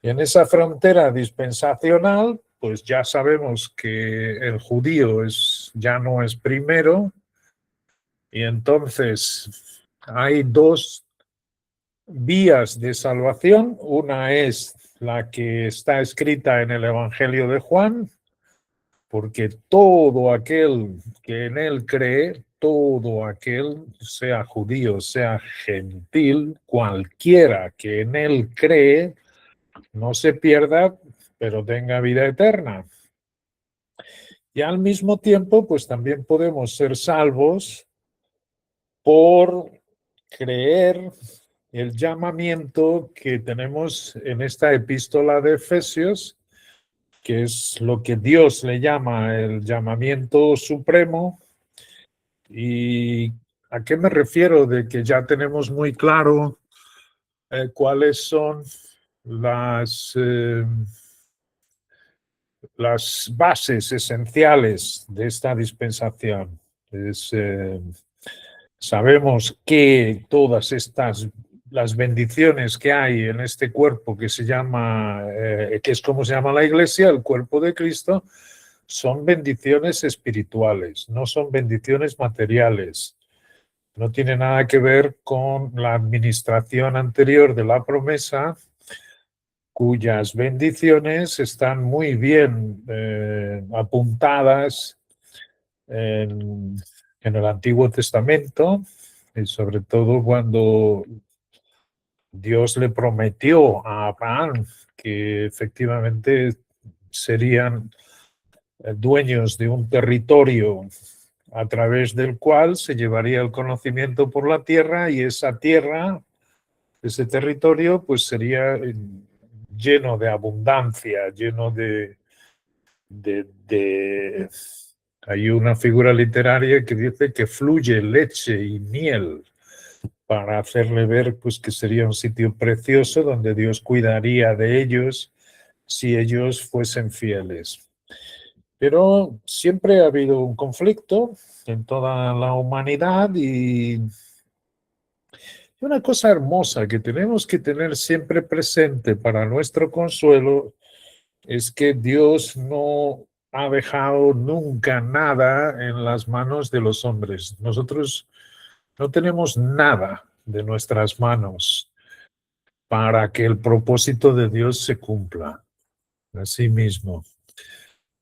Y en esa frontera dispensacional, pues ya sabemos que el judío ya no es primero, y entonces hay dos vías de salvación. Una es la que está escrita en el Evangelio de Juan, porque todo aquel que en él cree, todo aquel, sea judío, sea gentil, cualquiera que en él cree, no se pierda, pero tenga vida eterna. Y al mismo tiempo, pues también podemos ser salvos por creer el llamamiento que tenemos en esta epístola de Efesios, que es lo que Dios le llama el llamamiento supremo. ¿Y a qué me refiero? De que ya tenemos muy claro cuáles son las bases esenciales de esta dispensación. Sabemos que todas las bendiciones que hay en este cuerpo que se llama, que es como se llama la Iglesia, el cuerpo de Cristo, son bendiciones espirituales, no son bendiciones materiales. No tiene nada que ver con la administración anterior de la promesa, cuyas bendiciones están muy bien apuntadas en el Antiguo Testamento, y sobre todo cuando Dios le prometió a Abraham que efectivamente serían dueños de un territorio a través del cual se llevaría el conocimiento por la tierra, y esa tierra, ese territorio, pues sería lleno de abundancia, lleno de hay una figura literaria que dice que fluye leche y miel, para hacerle ver pues que sería un sitio precioso donde Dios cuidaría de ellos si ellos fuesen fieles. Pero siempre ha habido un conflicto en toda la humanidad, y una cosa hermosa que tenemos que tener siempre presente para nuestro consuelo es que Dios no ha dejado nunca nada en las manos de los hombres. Nosotros no tenemos nada de nuestras manos para que el propósito de Dios se cumpla. Así mismo.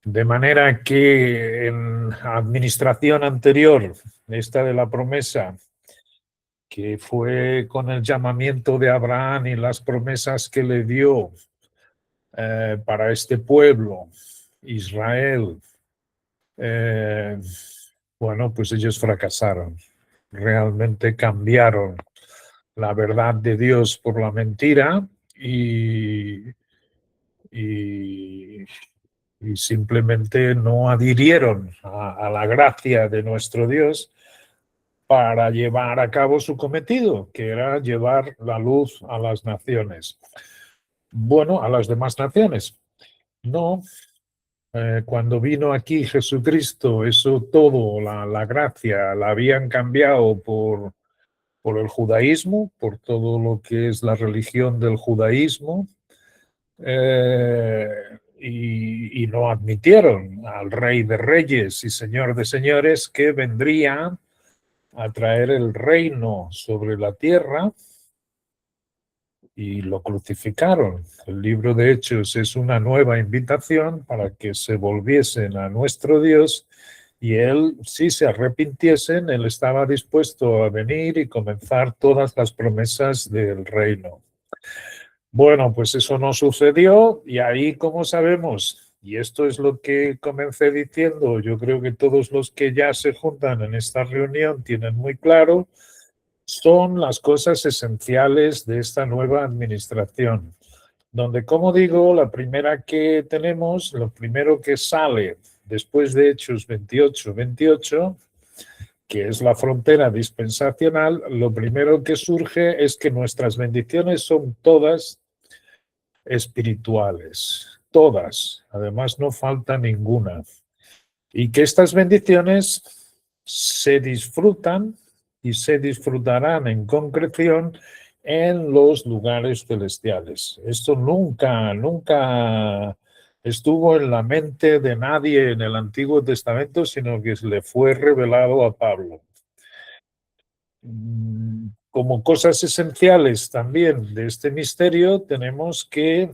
De manera que en administración anterior, esta de la promesa, que fue con el llamamiento de Abraham y las promesas que le dio para este pueblo, Israel, bueno, pues ellos fracasaron. Realmente cambiaron la verdad de Dios por la mentira, y simplemente no adhirieron a la gracia de nuestro Dios para llevar a cabo su cometido, que era llevar la luz a las naciones. Bueno, a las demás naciones. No, cuando vino aquí Jesucristo, eso todo, la gracia, la habían cambiado por el judaísmo, por todo lo que es la religión del judaísmo, y no admitieron al Rey de Reyes y Señor de Señores, que vendría a traer el reino sobre la tierra, y lo crucificaron. El libro de Hechos es una nueva invitación para que se volviesen a nuestro Dios, y él, si se arrepintiesen, él estaba dispuesto a venir y comenzar todas las promesas del reino. Bueno, pues eso no sucedió, y ahí, como sabemos, y esto es lo que comencé diciendo, yo creo que todos los que ya se juntan en esta reunión tienen muy claro, son las cosas esenciales de esta nueva administración, donde, como digo, la primera que tenemos, lo primero que sale después de Hechos 28, que es la frontera dispensacional, lo primero que surge es que nuestras bendiciones son todas espirituales, todas, además no falta ninguna, y que estas bendiciones se disfrutan y se disfrutarán en concreción en los lugares celestiales. Esto nunca estuvo en la mente de nadie en el Antiguo Testamento, sino que le fue revelado a Pablo. Como cosas esenciales también de este misterio, tenemos que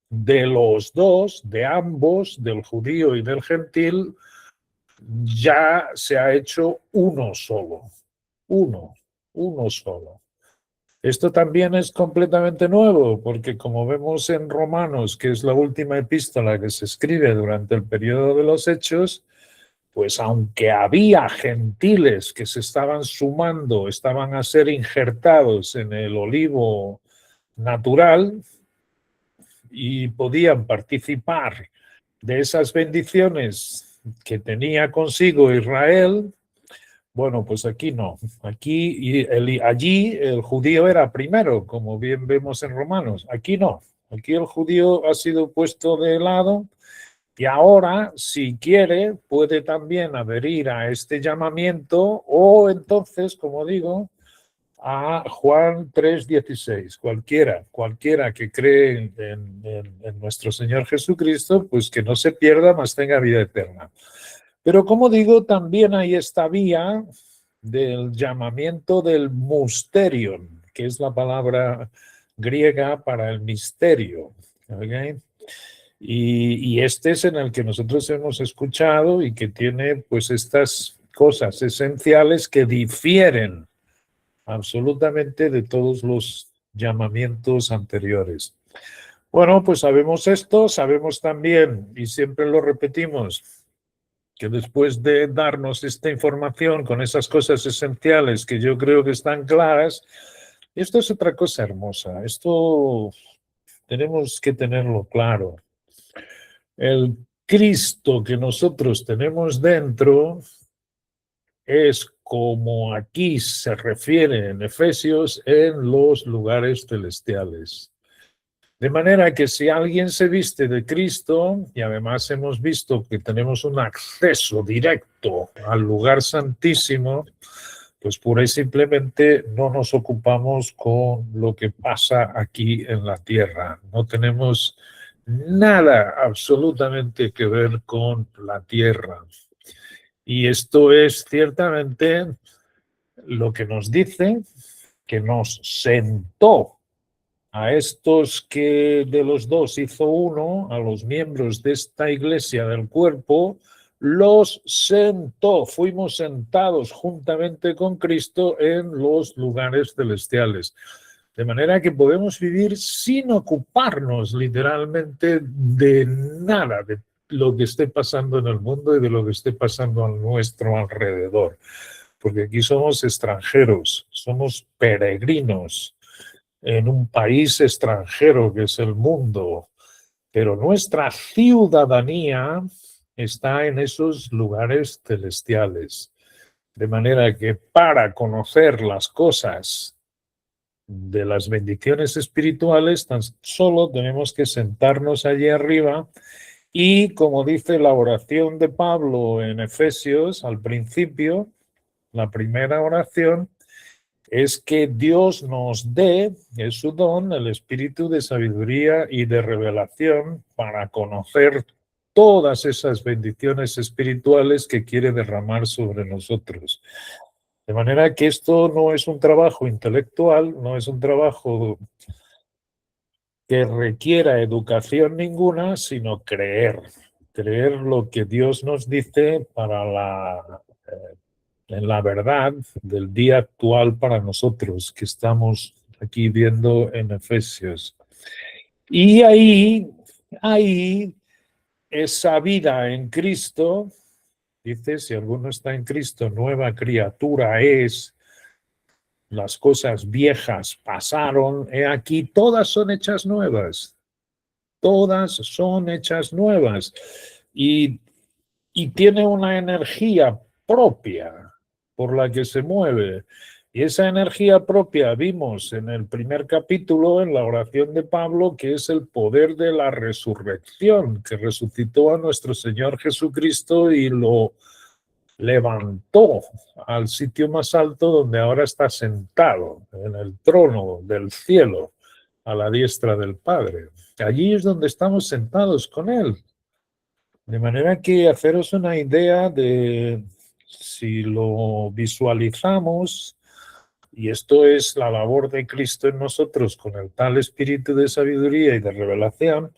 de los dos, de ambos, del judío y del gentil, ya se ha hecho uno solo, uno solo. Esto también es completamente nuevo, porque como vemos en Romanos, que es la última epístola que se escribe durante el periodo de los Hechos, pues aunque había gentiles que se estaban sumando, estaban a ser injertados en el olivo natural y podían participar de esas bendiciones que tenía consigo Israel, bueno, pues aquí no. Allí el judío era primero, como bien vemos en Romanos. Aquí no. Aquí el judío ha sido puesto de lado y ahora, si quiere, puede también adherir a este llamamiento o entonces, como digo, a Juan 3:16. Cualquiera que cree en nuestro Señor Jesucristo, pues que no se pierda, mas tenga vida eterna. Pero como digo, también hay esta vía del llamamiento del mysterion, que es la palabra griega para el misterio. ¿Okay? Y este es en el que nosotros hemos escuchado y que tiene pues estas cosas esenciales que difieren absolutamente de todos los llamamientos anteriores. Bueno, pues sabemos esto, sabemos también, y siempre lo repetimos, que después de darnos esta información con esas cosas esenciales que yo creo que están claras, esto es otra cosa hermosa. Esto tenemos que tenerlo claro. El Cristo que nosotros tenemos dentro es como aquí se refiere en Efesios, en los lugares celestiales. De manera que si alguien se viste de Cristo, y además hemos visto que tenemos un acceso directo al lugar santísimo, pues pura y simplemente no nos ocupamos con lo que pasa aquí en la tierra. No tenemos nada absolutamente que ver con la tierra. Y esto es ciertamente lo que nos dice que nos sentó a estos que de los dos hizo uno, a los miembros de esta iglesia del cuerpo, los sentó, fuimos sentados juntamente con Cristo en los lugares celestiales. De manera que podemos vivir sin ocuparnos literalmente de nada, de lo que esté pasando en el mundo y de lo que esté pasando a nuestro alrededor. Porque aquí somos extranjeros, somos peregrinos en un país extranjero que es el mundo, pero nuestra ciudadanía está en esos lugares celestiales. De manera que para conocer las cosas de las bendiciones espirituales, tan solo tenemos que sentarnos allí arriba y, como dice la oración de Pablo en Efesios al principio, la primera oración, es que Dios nos dé, es su don, el espíritu de sabiduría y de revelación para conocer todas esas bendiciones espirituales que quiere derramar sobre nosotros. De manera que esto no es un trabajo intelectual, no es un trabajo que requiera educación ninguna, sino creer lo que Dios nos dice en la verdad del día actual para nosotros que estamos aquí viendo en Efesios. Y ahí esa vida en Cristo, dice, si alguno está en Cristo, nueva criatura es, las cosas viejas pasaron, he aquí, todas son hechas nuevas. Todas son hechas nuevas y tiene una energía propia por la que se mueve. Y esa energía propia vimos en el primer capítulo, en la oración de Pablo, que es el poder de la resurrección, que resucitó a nuestro Señor Jesucristo y lo levantó al sitio más alto donde ahora está sentado, en el trono del cielo, a la diestra del Padre. Allí es donde estamos sentados con Él. De manera que haceros una idea de si lo visualizamos, y esto es la labor de Cristo en nosotros con el tal espíritu de sabiduría y de revelación,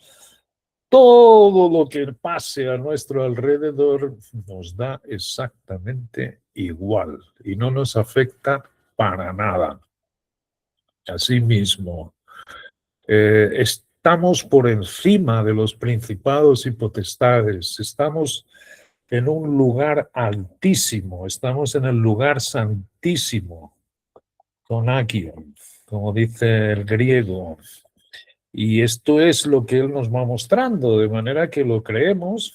todo lo que pase a nuestro alrededor nos da exactamente igual y no nos afecta para nada. Asimismo, estamos por encima de los principados y potestades, estamos en un lugar altísimo, estamos en el lugar santísimo, con Agion, como dice el griego. Y esto es lo que él nos va mostrando, de manera que lo creemos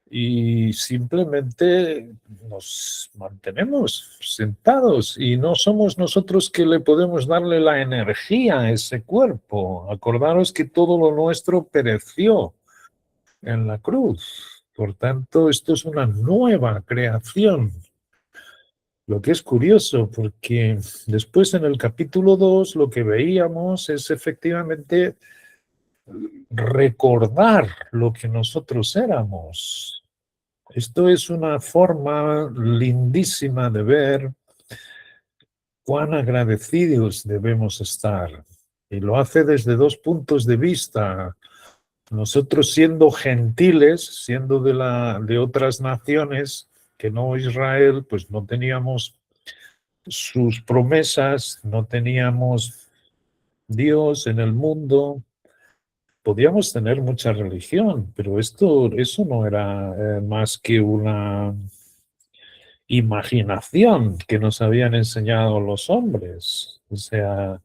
y simplemente nos mantenemos sentados y no somos nosotros que le podemos darle la energía a ese cuerpo. Acordaros que todo lo nuestro pereció en la cruz. Por tanto, esto es una nueva creación. Lo que es curioso, porque después en el capítulo 2 lo que veíamos es efectivamente recordar lo que nosotros éramos. Esto es una forma lindísima de ver cuán agradecidos debemos estar. Y lo hace desde dos puntos de vista. Nosotros siendo gentiles, siendo de otras naciones que no Israel, pues no teníamos sus promesas, no teníamos Dios en el mundo. Podíamos tener mucha religión, pero eso no era más que una imaginación que nos habían enseñado los hombres. O sea,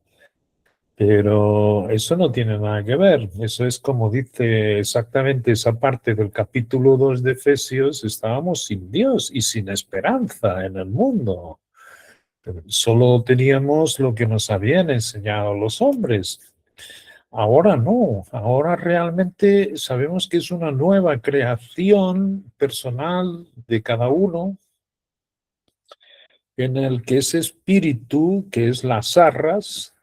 pero eso no tiene nada que ver. Eso es como dice exactamente esa parte del capítulo 2 de Efesios, estábamos sin Dios y sin esperanza en el mundo. Solo teníamos lo que nos habían enseñado los hombres. Ahora no, ahora realmente sabemos que es una nueva creación personal de cada uno en el que ese espíritu, que es las arras,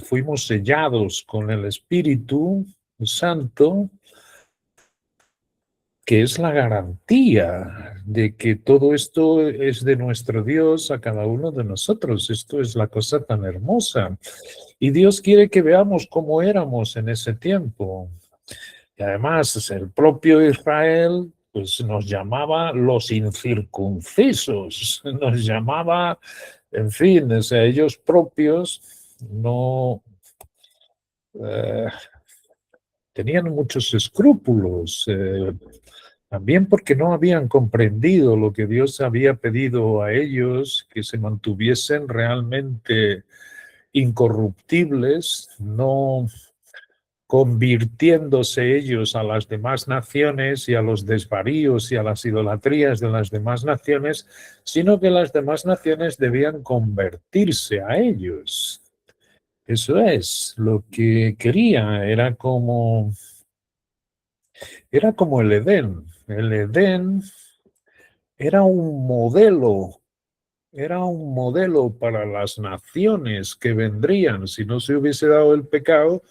fuimos sellados con el Espíritu Santo, que es la garantía de que todo esto es de nuestro Dios a cada uno de nosotros. Esto es la cosa tan hermosa. Y Dios quiere que veamos cómo éramos en ese tiempo. Y además, el propio Israel pues, nos llamaba los incircuncisos, nos llamaba, en fin, o sea, ellos propios no tenían muchos escrúpulos, también porque no habían comprendido lo que Dios había pedido a ellos, que se mantuviesen realmente incorruptibles, no convirtiéndose ellos a las demás naciones y a los desvaríos y a las idolatrías de las demás naciones, sino que las demás naciones debían convertirse a ellos. Eso es lo que quería, era como el Edén. El Edén era un modelo. Era un modelo para las naciones que vendrían. Si no se hubiese dado el pecado,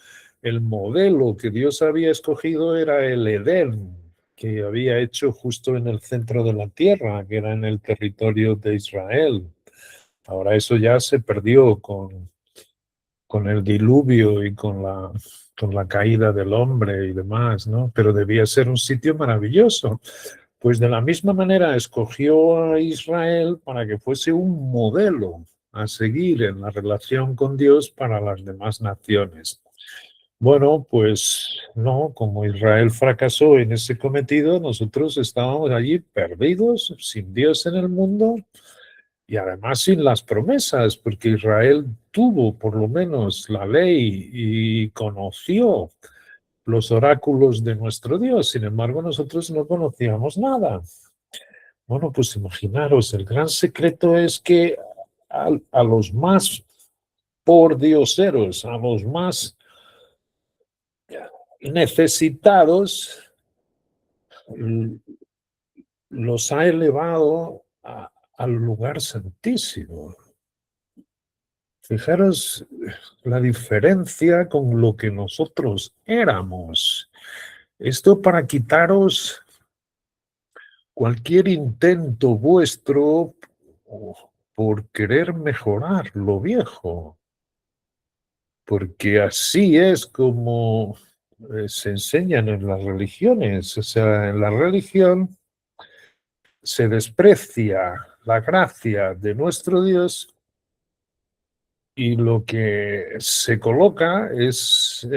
el modelo que Dios había escogido era el Edén, que había hecho justo en el centro de la tierra, que era en el territorio de Israel. Ahora eso ya se perdió con el diluvio y con la caída del hombre y demás, ¿no? Pero debía ser un sitio maravilloso. Pues de la misma manera escogió a Israel para que fuese un modelo a seguir en la relación con Dios para las demás naciones. Bueno, pues no, como Israel fracasó en ese cometido, nosotros estábamos allí perdidos, sin Dios en el mundo y además sin las promesas, porque Israel tuvo por lo menos la ley y conoció los oráculos de nuestro Dios. Sin embargo, nosotros no conocíamos nada. Bueno, pues imaginaros, el gran secreto es que a los más pordioseros, a los más necesitados, los ha elevado al lugar santísimo. Fijaros la diferencia con lo que nosotros éramos. Esto para quitaros cualquier intento vuestro por querer mejorar lo viejo, porque así es como se enseñan en las religiones. O sea, en la religión se desprecia la gracia de nuestro Dios y lo que se coloca es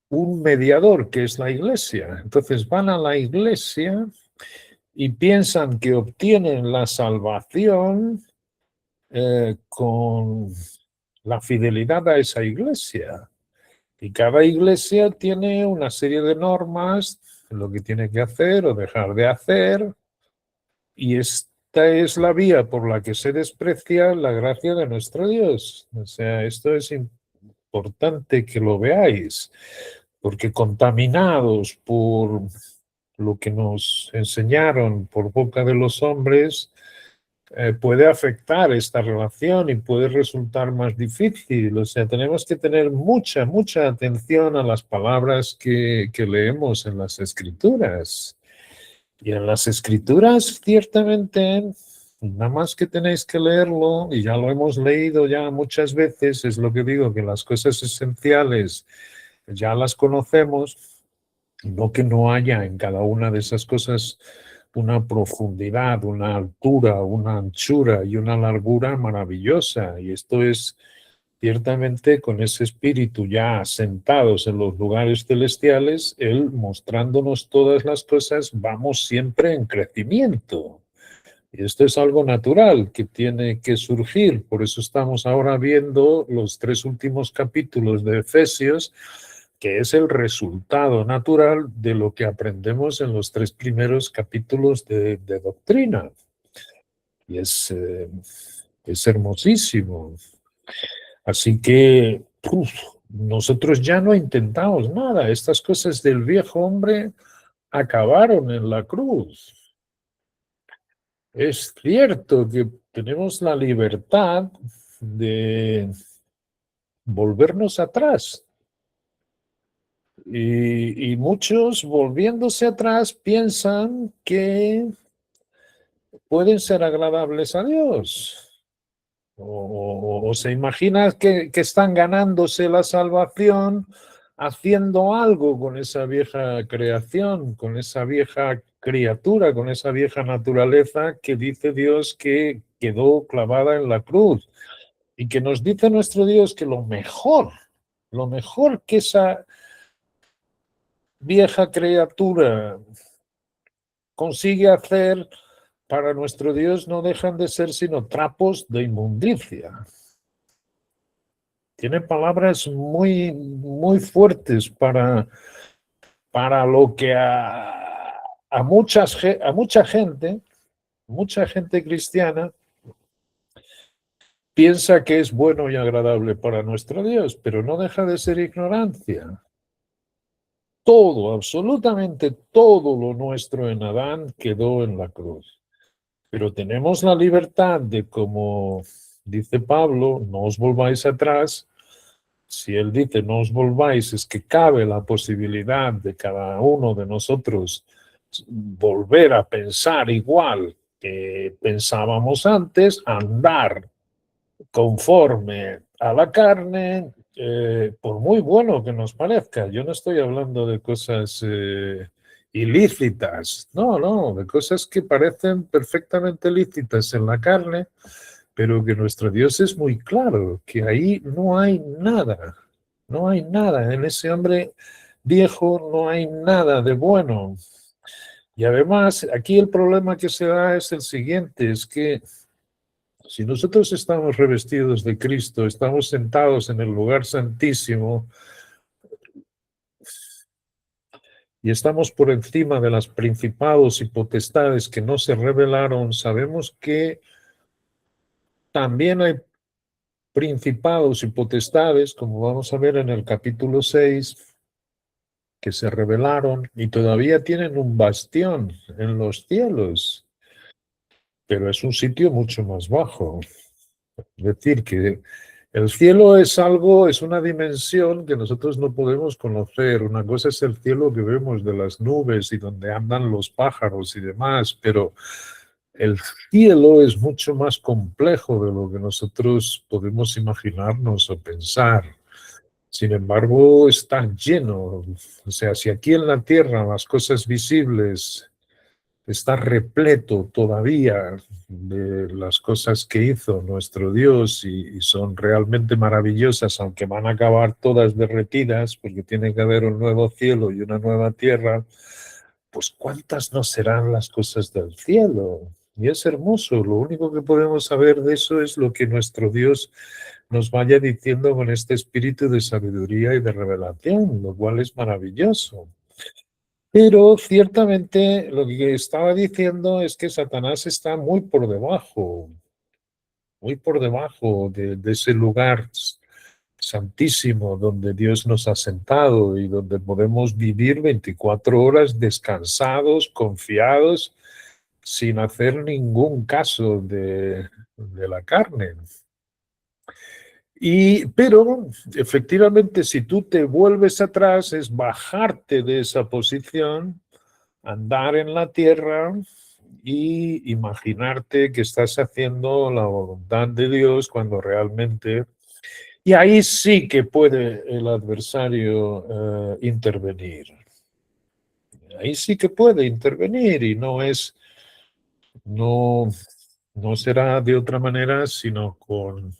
un mediador, que es la iglesia. Entonces van a la iglesia y piensan que obtienen la salvación con la fidelidad a esa iglesia. Y cada iglesia tiene una serie de normas, lo que tiene que hacer o dejar de hacer, y esta es la vía por la que se desprecia la gracia de nuestro Dios. O sea, esto es importante que lo veáis, porque contaminados por lo que nos enseñaron por boca de los hombres, puede afectar esta relación y puede resultar más difícil. O sea, tenemos que tener mucha, mucha atención a las palabras que leemos en las escrituras. Y en las escrituras, ciertamente, nada más que tenéis que leerlo, y ya lo hemos leído ya muchas veces, es lo que digo, que las cosas esenciales ya las conocemos, no que no haya en cada una de esas cosas una profundidad, una altura, una anchura y una largura maravillosa. Y esto es ciertamente con ese espíritu ya sentados en los lugares celestiales, Él mostrándonos todas las cosas, vamos siempre en crecimiento. Y esto es algo natural que tiene que surgir. Por eso estamos ahora viendo los 3 últimos capítulos de Efesios, que es el resultado natural de lo que aprendemos en los 3 primeros capítulos de doctrina. Y es hermosísimo. Así que nosotros ya no intentamos nada. Estas cosas del viejo hombre acabaron en la cruz. Es cierto que tenemos la libertad de volvernos atrás. Y muchos volviéndose atrás piensan que pueden ser agradables a Dios. O se imagina que están ganándose la salvación haciendo algo con esa vieja creación, con esa vieja criatura, con esa vieja naturaleza que dice Dios que quedó clavada en la cruz. Y que nos dice nuestro Dios que lo mejor que esa vieja criatura consigue hacer para nuestro Dios no dejan de ser sino trapos de inmundicia. Tiene palabras muy, muy fuertes para lo que a mucha gente cristiana piensa que es bueno y agradable para nuestro Dios, pero no deja de ser ignorancia. Todo, absolutamente todo lo nuestro en Adán quedó en la cruz. Pero tenemos la libertad de, como dice Pablo, no os volváis atrás. Si él dice no os volváis, es que cabe la posibilidad de cada uno de nosotros volver a pensar igual que pensábamos antes, andar conforme a la carne, por muy bueno que nos parezca. Yo no estoy hablando de cosas ilícitas, no, de cosas que parecen perfectamente lícitas en la carne, pero que nuestro Dios es muy claro, que ahí no hay nada, no hay nada. En ese hombre viejo no hay nada de bueno. Y además, aquí el problema que se da es el siguiente, es que si nosotros estamos revestidos de Cristo, estamos sentados en el lugar santísimo y estamos por encima de las principados y potestades que no se rebelaron, sabemos que también hay principados y potestades, como vamos a ver en el capítulo 6, que se rebelaron y todavía tienen un bastión en los cielos, pero es un sitio mucho más bajo. Es decir, que el cielo es algo, es una dimensión que nosotros no podemos conocer. Una cosa es el cielo que vemos de las nubes y donde andan los pájaros y demás, pero el cielo es mucho más complejo de lo que nosotros podemos imaginarnos o pensar. Sin embargo, está lleno. O sea, si aquí en la tierra las cosas visibles está repleto todavía de las cosas que hizo nuestro Dios y son realmente maravillosas, aunque van a acabar todas derretidas porque tiene que haber un nuevo cielo y una nueva tierra, pues cuántas no serán las cosas del cielo. Y es hermoso, lo único que podemos saber de eso es lo que nuestro Dios nos vaya diciendo con este espíritu de sabiduría y de revelación, lo cual es maravilloso. Pero ciertamente lo que estaba diciendo es que Satanás está muy por debajo de ese lugar santísimo donde Dios nos ha sentado y donde podemos vivir 24 horas descansados, confiados, sin hacer ningún caso de la carne. Pero efectivamente, si tú te vuelves atrás, es bajarte de esa posición, andar en la tierra y imaginarte que estás haciendo la voluntad de Dios cuando realmente... Y ahí sí que puede el adversario intervenir. Ahí sí que puede intervenir y no, no será de otra manera, sino con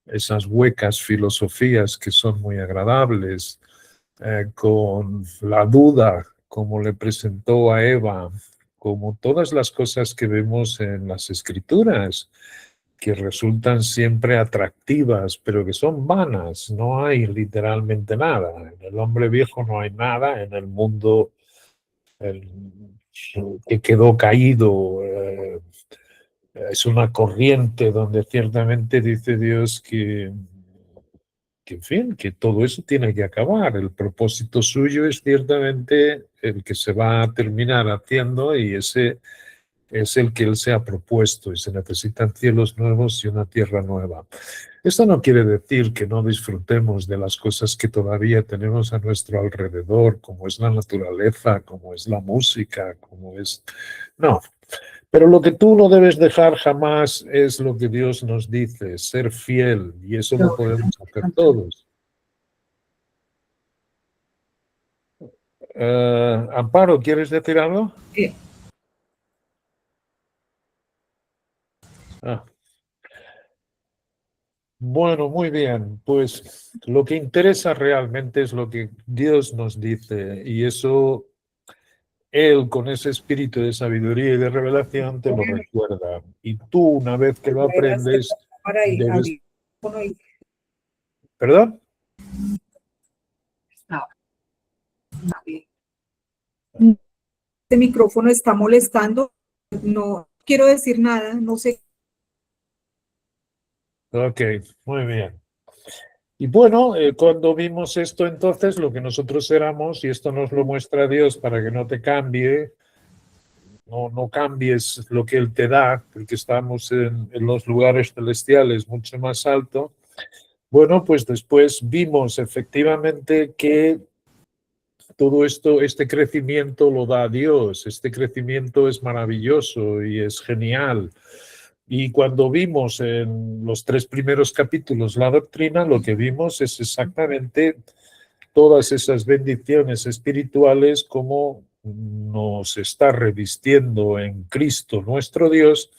esas huecas filosofías que son muy agradables, con la duda, como le presentó a Eva, como todas las cosas que vemos en las escrituras, que resultan siempre atractivas, pero que son vanas. No hay literalmente nada. En el hombre viejo no hay nada, en el mundo el, que quedó caído. Es una corriente donde ciertamente dice Dios en fin, que todo eso tiene que acabar. El propósito suyo es ciertamente el que se va a terminar haciendo y ese es el que él se ha propuesto y se necesitan cielos nuevos y una tierra nueva. Esto no quiere decir que no disfrutemos de las cosas que todavía tenemos a nuestro alrededor, como es la naturaleza, como es la música, como es... No, pero lo que tú no debes dejar jamás es lo que Dios nos dice, ser fiel, y eso lo podemos hacer todos. Amparo, ¿quieres decir algo? Ah. Bueno, muy bien. Pues lo que interesa realmente es lo que Dios nos dice y eso Él con ese espíritu de sabiduría y de revelación te lo recuerda. Y tú una vez que lo aprendes, debes... ¿Perdón? Este micrófono está molestando. No quiero decir nada, no sé. Ok, muy bien. Y bueno, cuando vimos esto entonces, lo que nosotros éramos, y esto nos lo muestra Dios para que no te cambie, no cambies lo que Él te da, porque estamos en los lugares celestiales mucho más alto. Bueno, pues después vimos efectivamente que todo esto, este crecimiento lo da Dios, este crecimiento es maravilloso y es genial. Y cuando vimos en los 3 primeros capítulos la doctrina, lo que vimos es exactamente todas esas bendiciones espirituales como nos está revistiendo en Cristo nuestro Dios.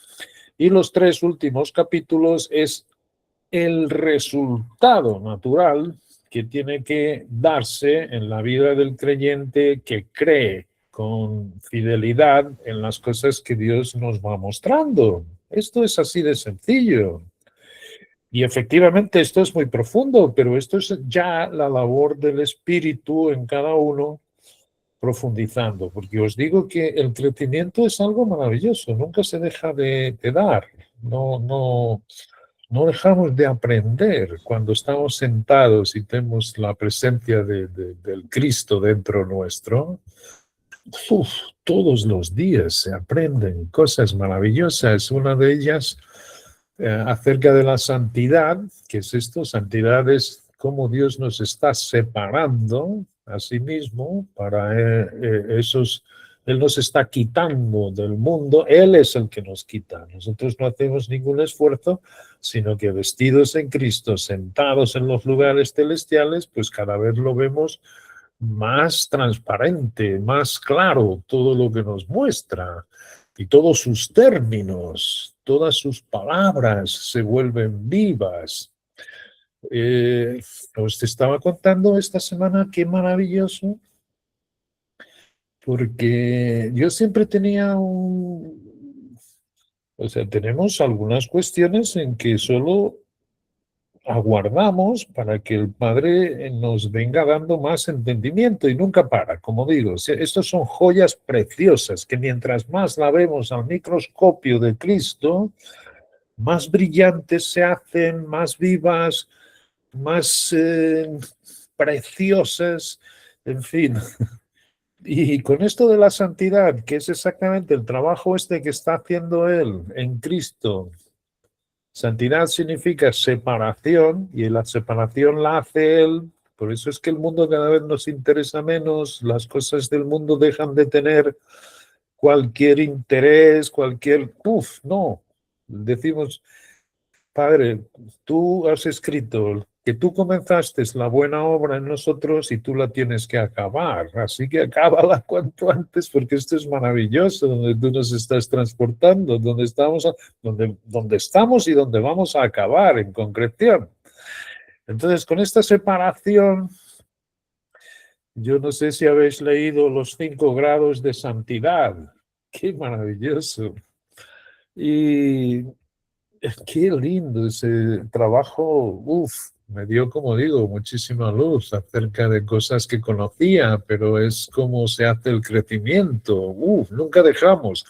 Y los 3 últimos capítulos es el resultado natural que tiene que darse en la vida del creyente que cree con fidelidad en las cosas que Dios nos va mostrando. Esto es así de sencillo. Y efectivamente esto es muy profundo, pero esto es ya la labor del Espíritu en cada uno profundizando, porque os digo que el crecimiento es algo maravilloso, nunca se deja de dar. No, no dejamos de aprender cuando estamos sentados y tenemos la presencia del Cristo dentro nuestro. Todos los días se aprenden cosas maravillosas. Una de ellas acerca de la santidad, ¿qué es esto? Santidad es cómo Dios nos está separando a sí mismo para esos. Él nos está quitando del mundo, Él es el que nos quita. Nosotros no hacemos ningún esfuerzo, sino que vestidos en Cristo, sentados en los lugares celestiales, pues cada vez lo vemos más transparente, más claro todo lo que nos muestra. Y todos sus términos, todas sus palabras se vuelven vivas. Os estaba contando esta semana qué maravilloso, porque yo siempre tenía o sea, tenemos algunas cuestiones en que solo aguardamos para que el Padre nos venga dando más entendimiento y nunca para, como digo. Estos son joyas preciosas que mientras más la vemos al microscopio de Cristo, más brillantes se hacen, más vivas, más preciosas, en fin. Y con esto de la santidad, que es exactamente el trabajo este que está haciendo Él en Cristo. Santidad significa separación y la separación la hace Él. Por eso es que el mundo cada vez nos interesa menos, las cosas del mundo dejan de tener cualquier interés, no. Decimos, Padre, tú has escrito que tú comenzaste la buena obra en nosotros y tú la tienes que acabar. Así que acábala cuanto antes porque esto es maravilloso, donde tú nos estás transportando, donde estamos y donde vamos a acabar en concreción. Entonces, con esta separación, yo no sé si habéis leído los 5 grados de santidad. Qué maravilloso. Y qué lindo ese trabajo, me dio, como digo, muchísima luz acerca de cosas que conocía, pero es como se hace el crecimiento, nunca dejamos.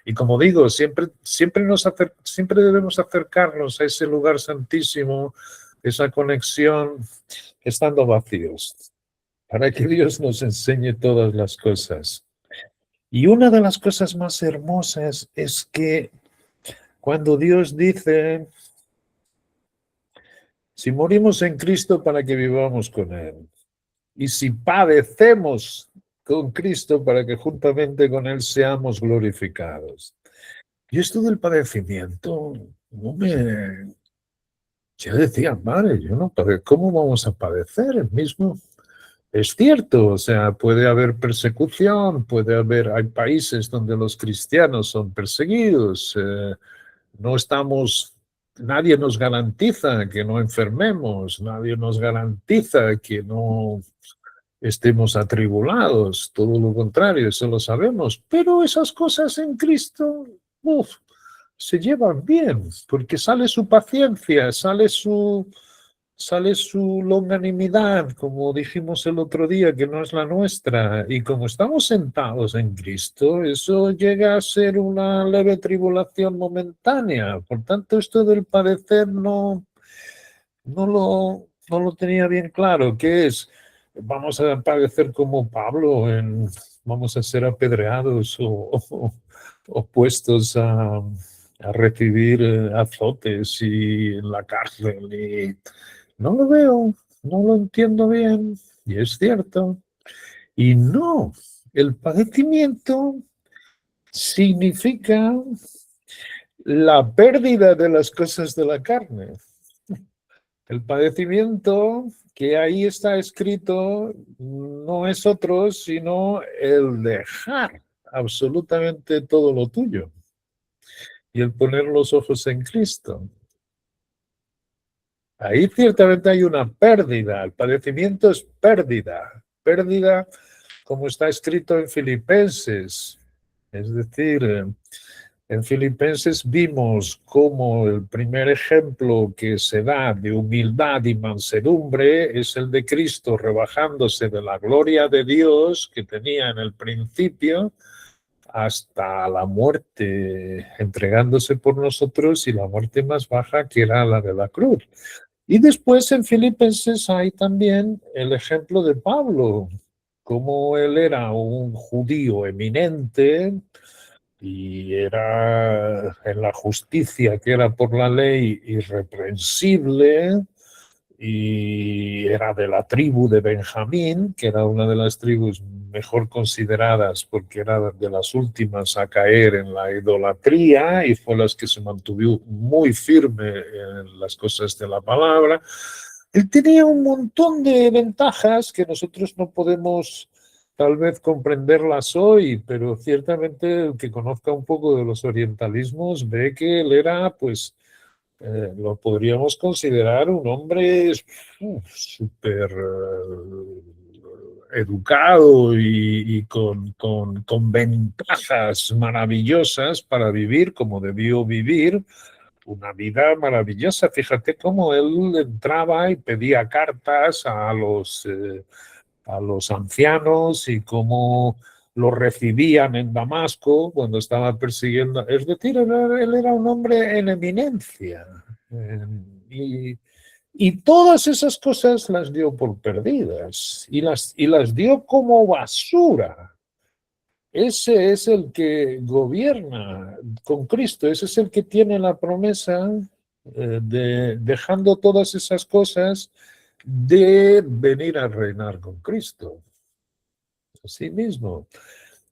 Y como digo, siempre debemos acercarnos a ese lugar santísimo, esa conexión, estando vacíos, para que Dios nos enseñe todas las cosas. Y una de las cosas más hermosas es que cuando Dios dice, si morimos en Cristo para que vivamos con Él, y si padecemos con Cristo para que juntamente con Él seamos glorificados. Y esto del padecimiento, yo decía, madre, ¿cómo vamos a padecer el mismo? Es cierto, o sea, puede haber persecución, hay países donde los cristianos son perseguidos, nadie nos garantiza que no enfermemos, nadie nos garantiza que no estemos atribulados, todo lo contrario, eso lo sabemos, pero esas cosas en Cristo, se llevan bien, porque sale su paciencia, sale su longanimidad, como dijimos el otro día, que no es la nuestra. Y como estamos sentados en Cristo, eso llega a ser una leve tribulación momentánea. Por tanto, esto del padecer no lo tenía bien claro. ¿Qué es? Vamos a padecer como Pablo, vamos a ser apedreados o puestos a recibir azotes y en la cárcel. Y no lo veo, no lo entiendo bien, y es cierto. Y no, el padecimiento significa la pérdida de las cosas de la carne. El padecimiento que ahí está escrito no es otro, sino el dejar absolutamente todo lo tuyo y el poner los ojos en Cristo. Ahí ciertamente hay una pérdida, el padecimiento es pérdida como está escrito en Filipenses. Es decir, en Filipenses vimos cómo el primer ejemplo que se da de humildad y mansedumbre es el de Cristo rebajándose de la gloria de Dios que tenía en el principio hasta la muerte, entregándose por nosotros, y la muerte más baja, que era la de la cruz. Y después en Filipenses hay también el ejemplo de Pablo, como él era un judío eminente y era en la justicia que era por la ley irreprensible, y era de la tribu de Benjamín, que era una de las tribus mejor consideradas porque era de las últimas a caer en la idolatría y fue las que se mantuvo muy firme en las cosas de la palabra. Él tenía un montón de ventajas que nosotros no podemos tal vez comprenderlas hoy, pero ciertamente el que conozca un poco de los orientalismos ve que él era, pues, lo podríamos considerar un hombre súper educado y con ventajas maravillosas para vivir como debió vivir una vida maravillosa. Fíjate cómo él entraba y pedía cartas a los ancianos y cómo lo recibían en Damasco cuando estaba persiguiendo. Es decir, él era un hombre en eminencia. Y, y todas esas cosas las dio por perdidas y las dio como basura. Ese es el que gobierna con Cristo, ese es el que tiene la promesa de, dejando todas esas cosas, de venir a reinar con Cristo. Así mismo.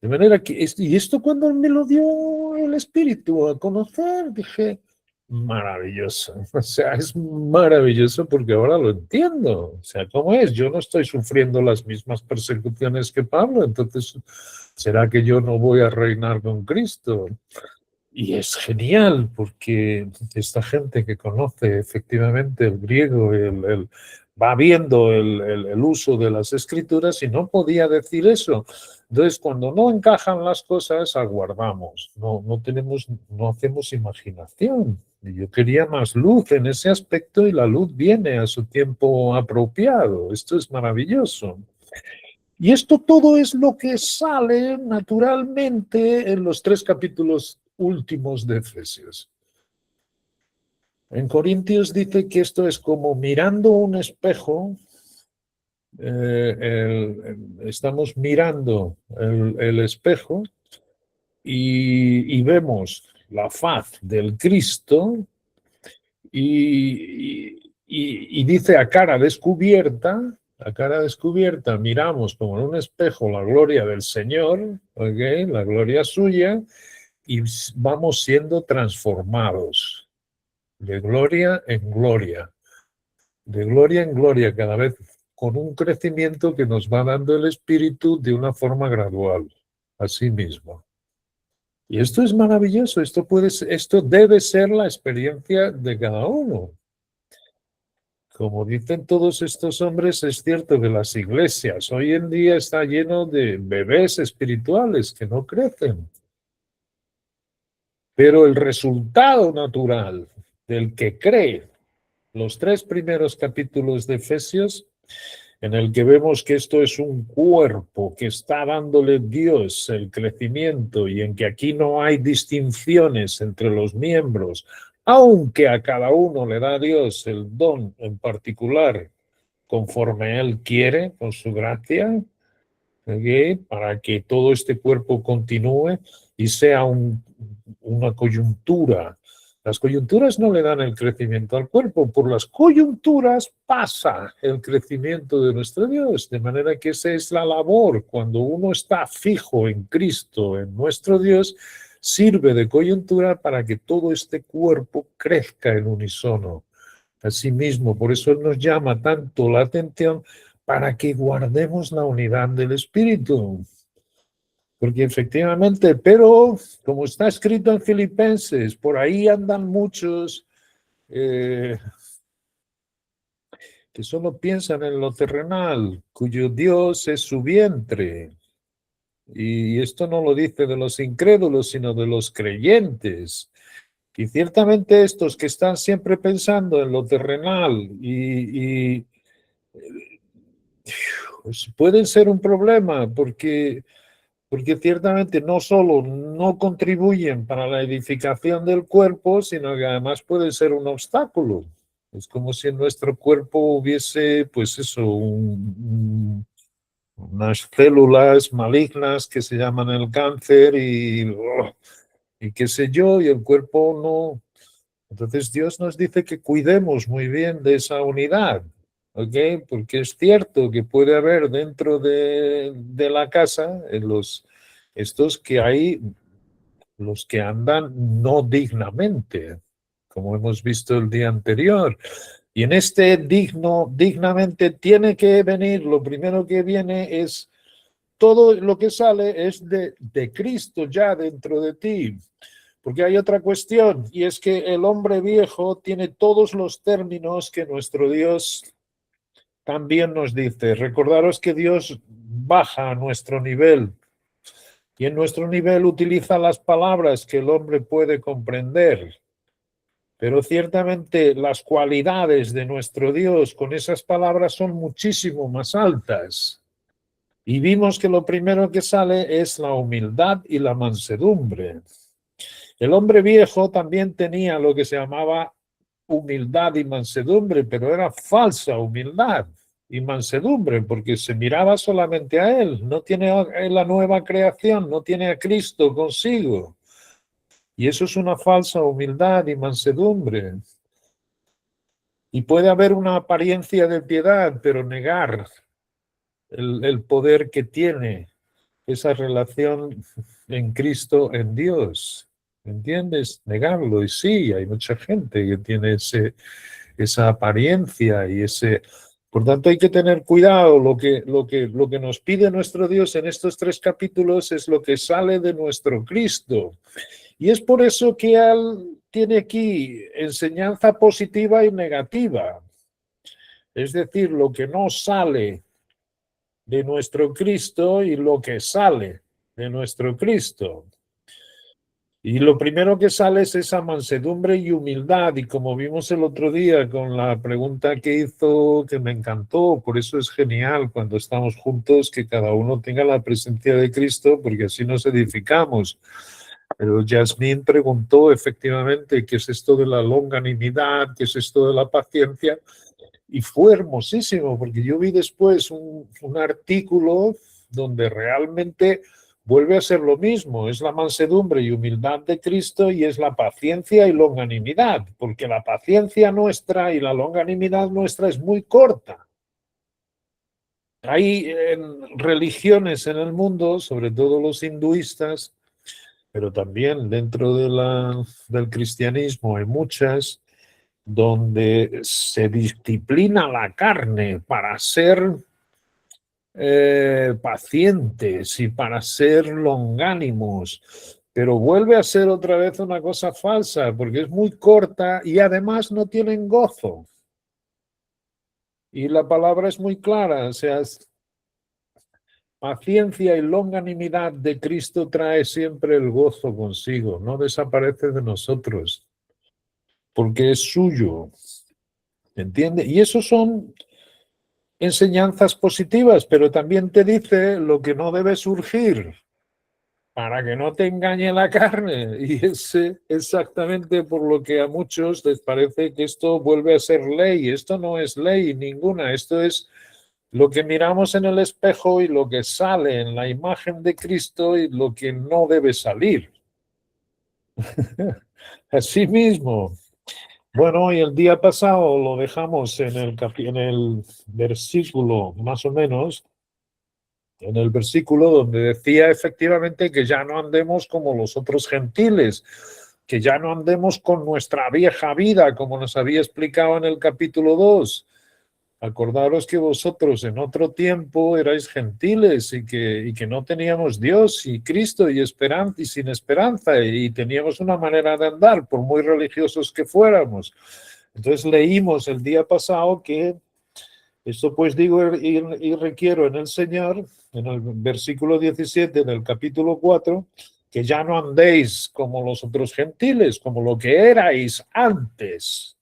De manera que, y esto cuando me lo dio el Espíritu a conocer, dije, maravilloso. O sea, es maravilloso porque ahora lo entiendo. O sea, ¿cómo es? Yo no estoy sufriendo las mismas persecuciones que Pablo, entonces, ¿será que yo no voy a reinar con Cristo? Y es genial porque esta gente que conoce efectivamente el griego, va viendo el uso de las escrituras y no podía decir eso. Entonces, cuando no encajan las cosas, aguardamos, no hacemos imaginación. Y yo quería más luz en ese aspecto y la luz viene a su tiempo apropiado. Esto es maravilloso. Y esto todo es lo que sale naturalmente en los 3 capítulos últimos de Efesios. En Corintios dice que esto es como mirando un espejo, estamos mirando el espejo y vemos la faz del Cristo y dice a cara descubierta, miramos como en un espejo la gloria del Señor, ¿okay? La gloria suya, y vamos siendo transformados de gloria en gloria, cada vez con un crecimiento que nos va dando el Espíritu de una forma gradual, así mismo. Y esto es maravilloso, esto debe ser la experiencia de cada uno. Como dicen todos estos hombres, es cierto que las iglesias hoy en día está lleno de bebés espirituales que no crecen. Pero el resultado natural del que cree, los 3 primeros capítulos de Efesios, en el que vemos que esto es un cuerpo que está dándole Dios el crecimiento y en que aquí no hay distinciones entre los miembros, aunque a cada uno le da Dios el don en particular conforme Él quiere, con su gracia, ¿okay? Para que todo este cuerpo continúe y sea una coyuntura. Las coyunturas no le dan el crecimiento al cuerpo, por las coyunturas pasa el crecimiento de nuestro Dios, de manera que esa es la labor. Cuando uno está fijo en Cristo, en nuestro Dios, sirve de coyuntura para que todo este cuerpo crezca en unísono. Asimismo, por eso Él nos llama tanto la atención para que guardemos la unidad del Espíritu. Porque efectivamente, pero como está escrito en Filipenses, por ahí andan muchos que solo piensan en lo terrenal, cuyo Dios es su vientre. Y esto no lo dice de los incrédulos, sino de los creyentes. Y ciertamente estos que están siempre pensando en lo terrenal pues pueden ser un problema, porque porque ciertamente no solo no contribuyen para la edificación del cuerpo, sino que además pueden ser un obstáculo. Es como si en nuestro cuerpo hubiese, pues eso, unas células malignas que se llaman el cáncer y qué sé yo, y el cuerpo no. Entonces Dios nos dice que cuidemos muy bien de esa unidad, ¿ok? Porque es cierto que puede haber dentro de la casa estos que hay, los que andan no dignamente, como hemos visto el día anterior. Y en este dignamente tiene que venir, lo primero que viene es todo lo que sale es de Cristo ya dentro de ti. Porque hay otra cuestión, y es que el hombre viejo tiene todos los términos que nuestro Dios también nos dice. Recordaros que Dios baja a nuestro nivel y en nuestro nivel utiliza las palabras que el hombre puede comprender. Pero ciertamente las cualidades de nuestro Dios con esas palabras son muchísimo más altas. Y vimos que lo primero que sale es la humildad y la mansedumbre. El hombre viejo también tenía lo que se llamaba humildad y mansedumbre, pero era falsa humildad y mansedumbre, porque se miraba solamente a él, no tiene la nueva creación, no tiene a Cristo consigo. Y eso es una falsa humildad y mansedumbre. Y puede haber una apariencia de piedad, pero negar el poder que tiene esa relación en Cristo, en Dios. ¿Entiendes? Negarlo. Y sí, hay mucha gente que tiene esa apariencia y ese... Por tanto, hay que tener cuidado. Lo que nos pide nuestro Dios en estos 3 capítulos es lo que sale de nuestro Cristo. Y es por eso que Él tiene aquí enseñanza positiva y negativa. Es decir, lo que no sale de nuestro Cristo y lo que sale de nuestro Cristo. Y lo primero que sale es esa mansedumbre y humildad. Y como vimos el otro día con la pregunta que hizo, que me encantó, por eso es genial cuando estamos juntos que cada uno tenga la presencia de Cristo, porque así nos edificamos. Pero Yasmín preguntó efectivamente qué es esto de la longanimidad, qué es esto de la paciencia. Y fue hermosísimo, porque yo vi después un artículo donde realmente vuelve a ser lo mismo, es la mansedumbre y humildad de Cristo y es la paciencia y longanimidad, porque la paciencia nuestra y la longanimidad nuestra es muy corta. Hay religiones en el mundo, sobre todo los hinduistas, pero también dentro del cristianismo hay muchas, donde se disciplina la carne para ser pacientes y para ser longánimos, pero vuelve a ser otra vez una cosa falsa porque es muy corta y además no tienen gozo. Y la palabra es muy clara, o sea, paciencia y longanimidad de Cristo trae siempre el gozo consigo, no desaparece de nosotros, porque es suyo, ¿entiende? Y esos son enseñanzas positivas, pero también te dice lo que no debe surgir para que no te engañe la carne. Y es exactamente por lo que a muchos les parece que esto vuelve a ser ley. Esto no es ley ninguna, esto es lo que miramos en el espejo y lo que sale en la imagen de Cristo y lo que no debe salir. Así mismo. Bueno, y el día pasado lo dejamos en el versículo, más o menos, en el versículo donde decía efectivamente que ya no andemos como los otros gentiles, que ya no andemos con nuestra vieja vida, como nos había explicado en el capítulo 2. Acordaros que vosotros en otro tiempo erais gentiles y que no teníamos Dios y Cristo y esperanza y sin esperanza y teníamos una manera de andar, por muy religiosos que fuéramos. Entonces leímos el día pasado que esto pues digo y requiero en el Señor, en el versículo 17 del capítulo 4, que ya no andéis como los otros gentiles, como lo que erais antes.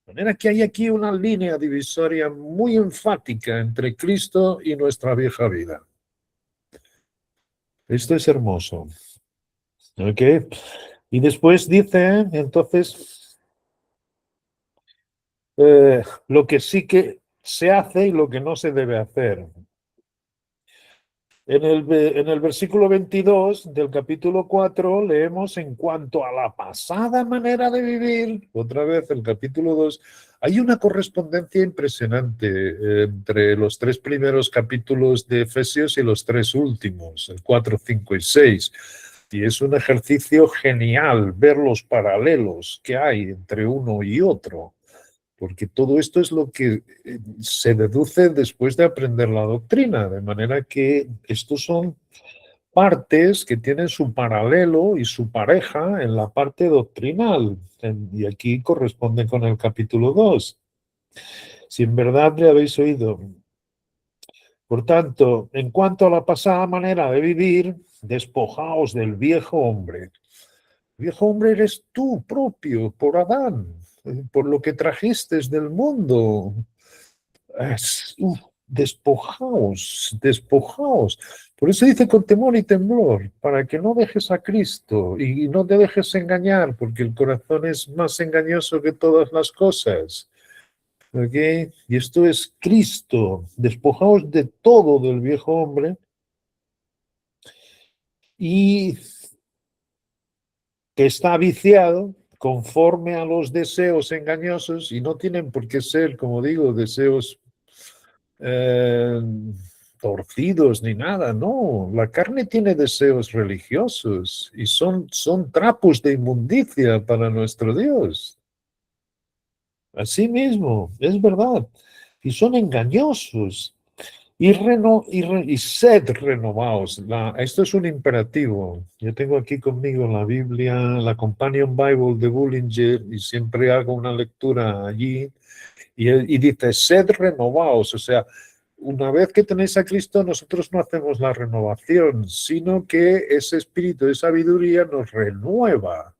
De manera que hay aquí una línea divisoria muy enfática entre Cristo y nuestra vieja vida. Esto es hermoso. ¿Ok? Y después dice, entonces, lo que sí que se hace y lo que no se debe hacer. En el versículo 22 del capítulo 4 leemos en cuanto a la pasada manera de vivir, otra vez el capítulo 2, hay una correspondencia impresionante entre los 3 primeros capítulos de Efesios y los 3 últimos, el 4, 5 y 6. Y es un ejercicio genial ver los paralelos que hay entre uno y otro, porque todo esto es lo que se deduce después de aprender la doctrina, de manera que estos son partes que tienen su paralelo y su pareja en la parte doctrinal, y aquí corresponde con el capítulo 2. Si en verdad le habéis oído. Por tanto, en cuanto a la pasada manera de vivir, despojaos del viejo hombre. El viejo hombre eres tú propio, por Adán, por lo que trajiste del mundo. Despojaos, despojaos. Por eso dice con temor y temblor, para que no dejes a Cristo y no te dejes engañar, porque el corazón es más engañoso que todas las cosas. ¿Ok? Y esto es Cristo. Despojaos de todo del viejo hombre y que está viciado conforme a los deseos engañosos, y no tienen por qué ser, como digo, deseos eh, torcidos ni nada, no. La carne tiene deseos religiosos y son trapos de inmundicia para nuestro Dios. Así mismo, es verdad. Y son engañosos. Y sed renovados. Esto es un imperativo. Yo tengo aquí conmigo la Biblia, la Companion Bible de Bullinger, y siempre hago una lectura allí. Y dice, sed renovados. O sea, una vez que tenéis a Cristo, nosotros no hacemos la renovación, sino que ese espíritu de sabiduría nos renueva.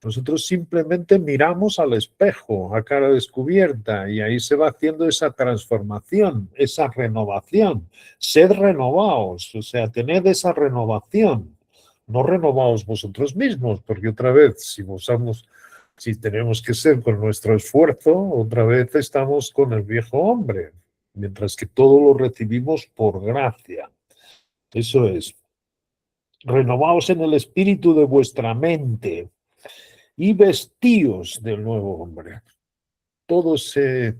Nosotros simplemente miramos al espejo, a cara descubierta, y ahí se va haciendo esa transformación, esa renovación. Sed renovados, o sea, tened esa renovación. No renovaos vosotros mismos, porque otra vez, si tenemos que ser con nuestro esfuerzo, otra vez estamos con el viejo hombre, mientras que todo lo recibimos por gracia. Eso es. Renovaos en el espíritu de vuestra mente y vestíos del nuevo hombre. Todo se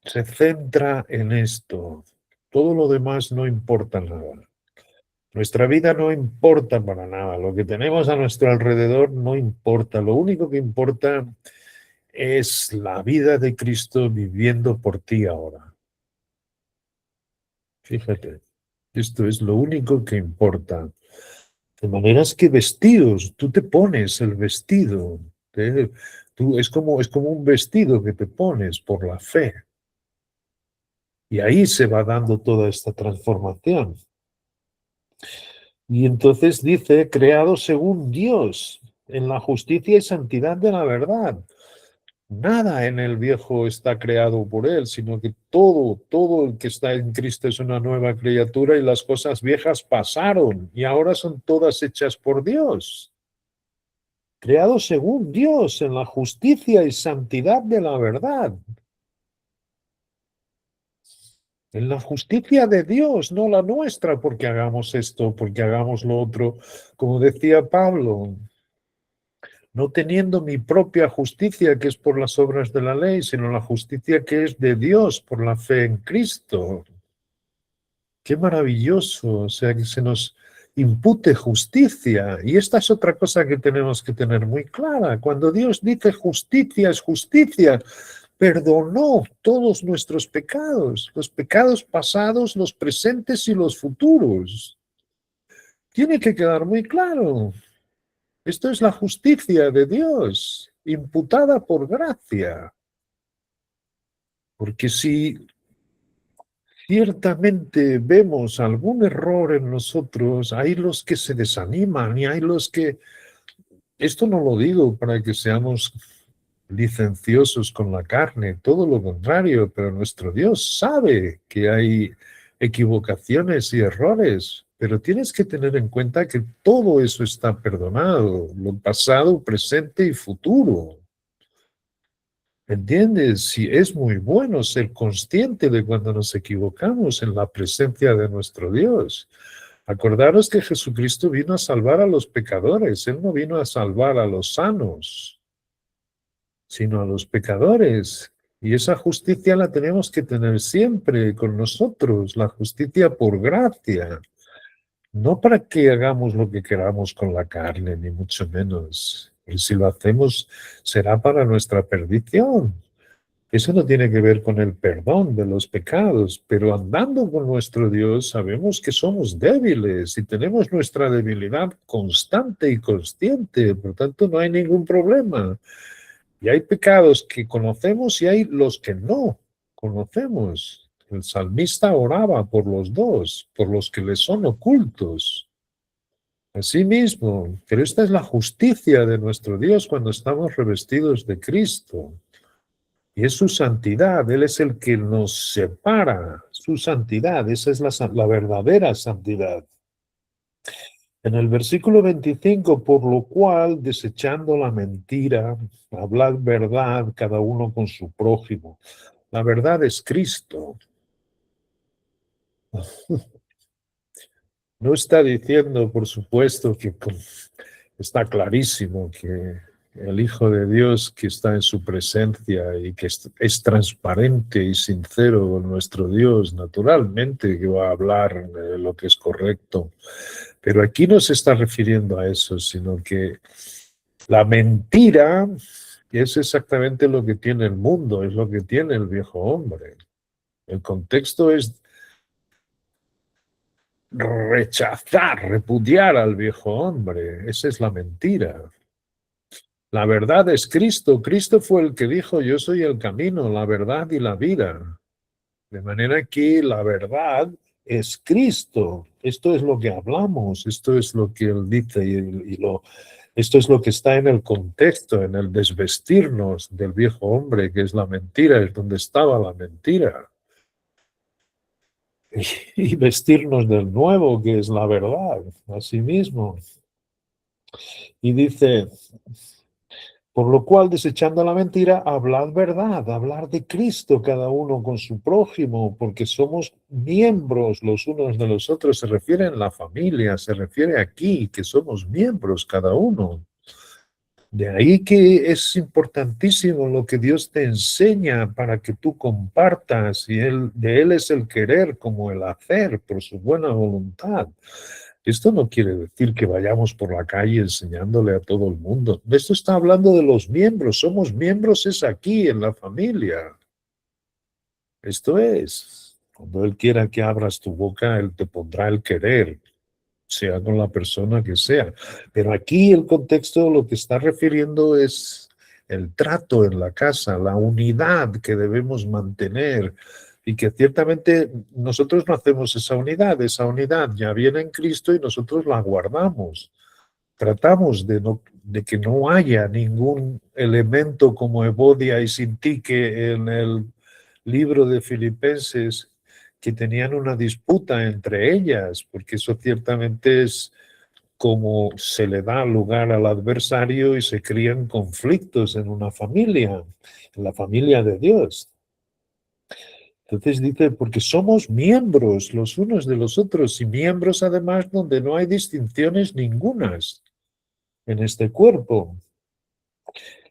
centra en esto. Todo lo demás no importa nada. Nuestra vida no importa para nada. Lo que tenemos a nuestro alrededor no importa. Lo único que importa es la vida de Cristo viviendo por ti ahora. Fíjate, esto es lo único que importa. De maneras que vestidos, tú te pones el vestido. Es como un vestido que te pones por la fe. Y ahí se va dando toda esta transformación. Y entonces dice, creado según Dios, en la justicia y santidad de la verdad. Nada en el viejo está creado por él, sino que todo el que está en Cristo es una nueva criatura, y las cosas viejas pasaron y ahora son todas hechas por Dios. Creado según Dios, en la justicia y santidad de la verdad. En la justicia de Dios, no la nuestra, porque hagamos esto, porque hagamos lo otro. Como decía Pablo, no teniendo mi propia justicia, que es por las obras de la ley, sino la justicia que es de Dios por la fe en Cristo. Qué maravilloso, o sea, que se nos impute justicia. Y esta es otra cosa que tenemos que tener muy clara. Cuando Dios dice justicia, es justicia. Perdonó todos nuestros pecados, los pecados pasados, los presentes y los futuros. Tiene que quedar muy claro. Esto es la justicia de Dios, imputada por gracia. Porque si ciertamente vemos algún error en nosotros, hay los que se desaniman y hay los que... Esto no lo digo para que seamos licenciosos con la carne, todo lo contrario, pero nuestro Dios sabe que hay equivocaciones y errores, pero tienes que tener en cuenta que todo eso está perdonado, lo pasado, presente y futuro. ¿Entiendes? Sí, es muy bueno ser consciente de cuando nos equivocamos en la presencia de nuestro Dios. Acordaros que Jesucristo vino a salvar a los pecadores, Él no vino a salvar a los sanos, sino a los pecadores. Y esa justicia la tenemos que tener siempre con nosotros, la justicia por gracia, no para que hagamos lo que queramos con la carne, ni mucho menos. Y si lo hacemos, será para nuestra perdición. Eso no tiene que ver con el perdón de los pecados, pero andando con nuestro Dios sabemos que somos débiles y tenemos nuestra debilidad constante y consciente, por tanto no hay ningún problema. Y hay pecados que conocemos y hay los que no conocemos. El salmista oraba por los dos, por los que le son ocultos. Así mismo, pero esta es la justicia de nuestro Dios cuando estamos revestidos de Cristo. Y es su santidad, Él es el que nos separa, su santidad, esa es la verdadera santidad. En el versículo 25, por lo cual, desechando la mentira, hablad verdad cada uno con su prójimo. La verdad es Cristo. No está diciendo, por supuesto, que está clarísimo que el Hijo de Dios que está en su presencia y que es transparente y sincero con nuestro Dios, naturalmente que va a hablar de lo que es correcto. Pero aquí no se está refiriendo a eso, sino que la mentira es exactamente lo que tiene el mundo, es lo que tiene el viejo hombre. El contexto es rechazar, repudiar al viejo hombre. Esa es la mentira. La verdad es Cristo. Cristo fue el que dijo, yo soy el camino, la verdad y la vida. De manera que la verdad es Cristo. Esto es lo que hablamos, esto es lo que él dice esto es lo que está en el contexto, en el desvestirnos del viejo hombre, que es la mentira, es donde estaba la mentira. Y vestirnos del nuevo, que es la verdad, así mismo. Y dice, por lo cual, desechando la mentira, hablad verdad, hablar de Cristo cada uno con su prójimo, porque somos miembros los unos de los otros. Se refiere en la familia, se refiere aquí, que somos miembros cada uno. De ahí que es importantísimo lo que Dios te enseña para que tú compartas, y de Él es el querer como el hacer por su buena voluntad. Esto no quiere decir que vayamos por la calle enseñándole a todo el mundo. Esto está hablando de los miembros. Somos miembros es aquí, en la familia. Esto es, cuando Él quiera que abras tu boca, Él te pondrá el querer, sea con la persona que sea. Pero aquí el contexto lo que está refiriendo es el trato en la casa, la unidad que debemos mantener y que ciertamente nosotros no hacemos esa unidad ya viene en Cristo y nosotros la guardamos. Tratamos de que no haya ningún elemento como Evodia y Sintique en el libro de Filipenses, que tenían una disputa entre ellas, porque eso ciertamente es como se le da lugar al adversario y se crían conflictos en una familia, en la familia de Dios. Entonces dice, porque somos miembros los unos de los otros y miembros además donde no hay distinciones ningunas en este cuerpo.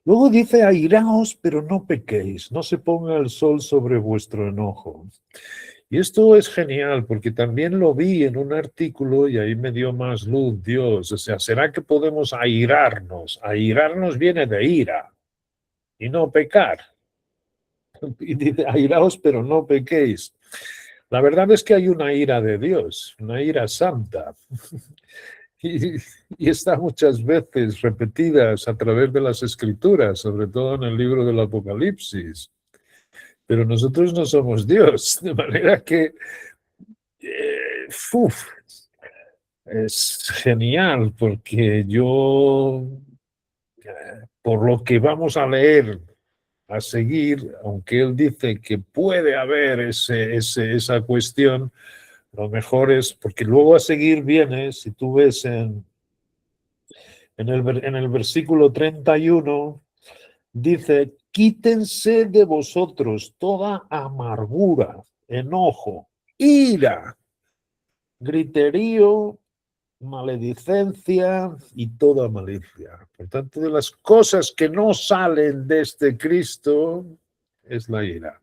Luego dice, airaos, pero no pequéis, no se ponga el sol sobre vuestro enojo. Y esto es genial porque también lo vi en un artículo y ahí me dio más luz Dios. O sea, ¿será que podemos airarnos? Airarnos viene de ira y no pecar. Y dice, airaos, pero no pequéis. La verdad es que hay una ira de Dios, una ira santa. Y está muchas veces repetidas a través de las escrituras, sobre todo en el libro del Apocalipsis. Pero nosotros no somos Dios, de manera que es genial porque yo, por lo que vamos a leer a seguir, aunque él dice que puede haber esa cuestión, lo mejor es, porque luego a seguir viene, si tú ves en el versículo 31, dice, quítense de vosotros toda amargura, enojo, ira, griterío, maledicencia y toda malicia. Por tanto, de las cosas que no salen de este Cristo es la ira.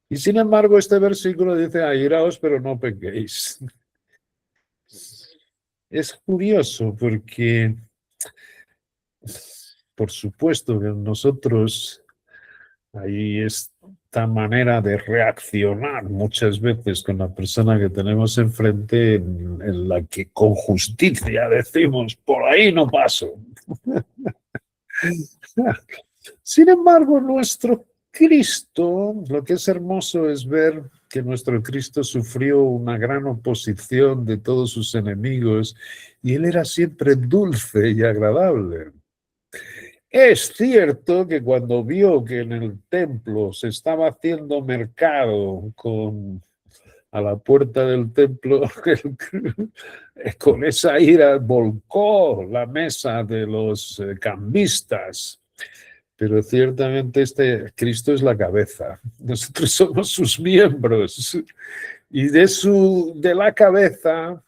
Y sin embargo, este versículo dice, airaos, pero no pequéis. Es curioso porque, por supuesto, que nosotros hay esta manera de reaccionar muchas veces con la persona que tenemos enfrente en la que con justicia decimos, por ahí no paso. Sin embargo, nuestro Cristo, lo que es hermoso es ver que nuestro Cristo sufrió una gran oposición de todos sus enemigos y él era siempre dulce y agradable. Es cierto que cuando vio que en el templo se estaba haciendo mercado a la puerta del templo, con esa ira volcó la mesa de los cambistas. Pero ciertamente este Cristo es la cabeza. Nosotros somos sus miembros. Y de la cabeza,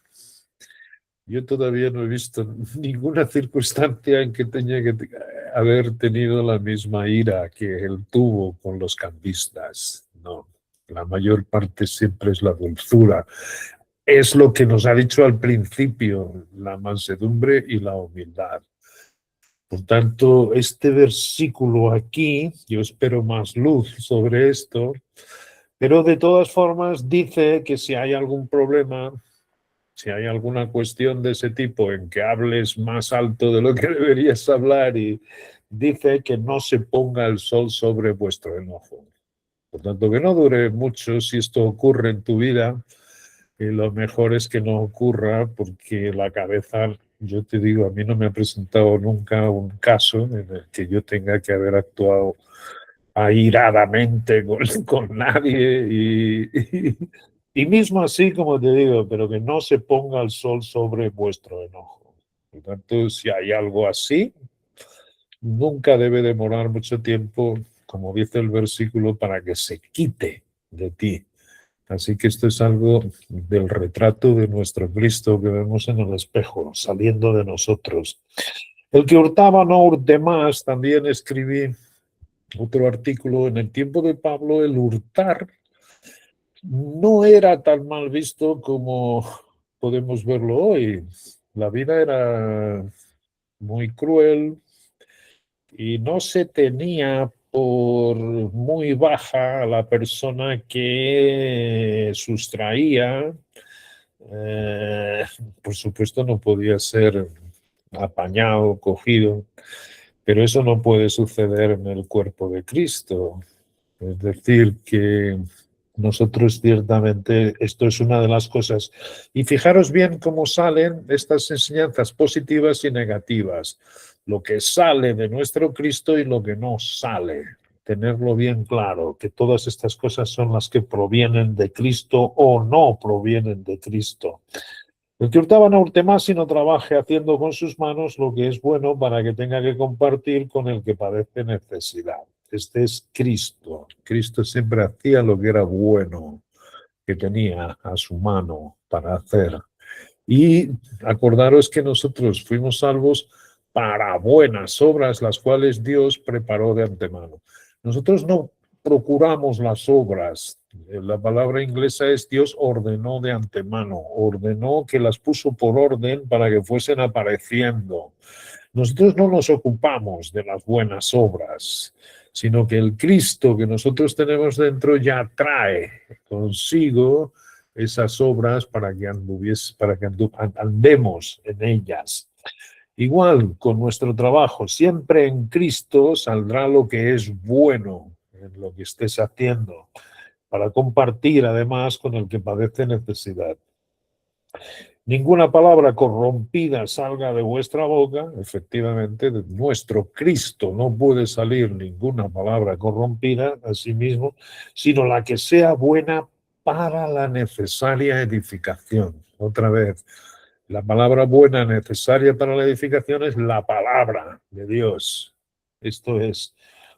yo todavía no he visto ninguna circunstancia en que tenga que haber tenido la misma ira que él tuvo con los cambistas. No, la mayor parte siempre es la dulzura. Es lo que nos ha dicho al principio, la mansedumbre y la humildad. Por tanto, este versículo aquí, yo espero más luz sobre esto, pero de todas formas dice que si hay algún problema, si hay alguna cuestión de ese tipo en que hables más alto de lo que deberías hablar, y dice que no se ponga el sol sobre vuestro enojo. Por tanto, que no dure mucho si esto ocurre en tu vida, y lo mejor es que no ocurra porque la cabeza, yo te digo, a mí no me ha presentado nunca un caso en el que yo tenga que haber actuado airadamente con nadie y mismo así, como te digo, pero que no se ponga el sol sobre vuestro enojo. Por tanto, si hay algo así, nunca debe demorar mucho tiempo, como dice el versículo, para que se quite de ti. Así que esto es algo del retrato de nuestro Cristo que vemos en el espejo, saliendo de nosotros. El que hurtaba no hurte más, también escribí otro artículo. En el tiempo de Pablo, el hurtar no era tan mal visto como podemos verlo hoy. La vida era muy cruel y no se tenía por muy baja a la persona que sustraía. Por supuesto no podía ser apañado, cogido, pero eso no puede suceder en el cuerpo de Cristo. Es decir, que nosotros ciertamente, esto es una de las cosas. Y fijaros bien cómo salen estas enseñanzas positivas y negativas. Lo que sale de nuestro Cristo y lo que no sale. Tenerlo bien claro, que todas estas cosas son las que provienen de Cristo o no provienen de Cristo. El que hurtaba no hurte más, sino trabaje haciendo con sus manos lo que es bueno para que tenga que compartir con el que padece necesidad. Este es Cristo. Cristo siempre hacía lo que era bueno, que tenía a su mano para hacer. Y acordaros que nosotros fuimos salvos para buenas obras, las cuales Dios preparó de antemano. Nosotros no procuramos las obras. La palabra inglesa es Dios ordenó de antemano, ordenó que las puso por orden para que fuesen apareciendo. Nosotros no nos ocupamos de las buenas obras, sino que el Cristo que nosotros tenemos dentro ya trae consigo esas obras para que andemos en ellas. Igual con nuestro trabajo, siempre en Cristo saldrá lo que es bueno en lo que estés haciendo, para compartir además con el que padece necesidad. Ninguna palabra corrompida salga de vuestra boca. Efectivamente, de nuestro Cristo no puede salir ninguna palabra corrompida, asimismo, sino la que sea buena para la necesaria edificación. Otra vez, la palabra buena necesaria para la edificación es la palabra de Dios. Esto es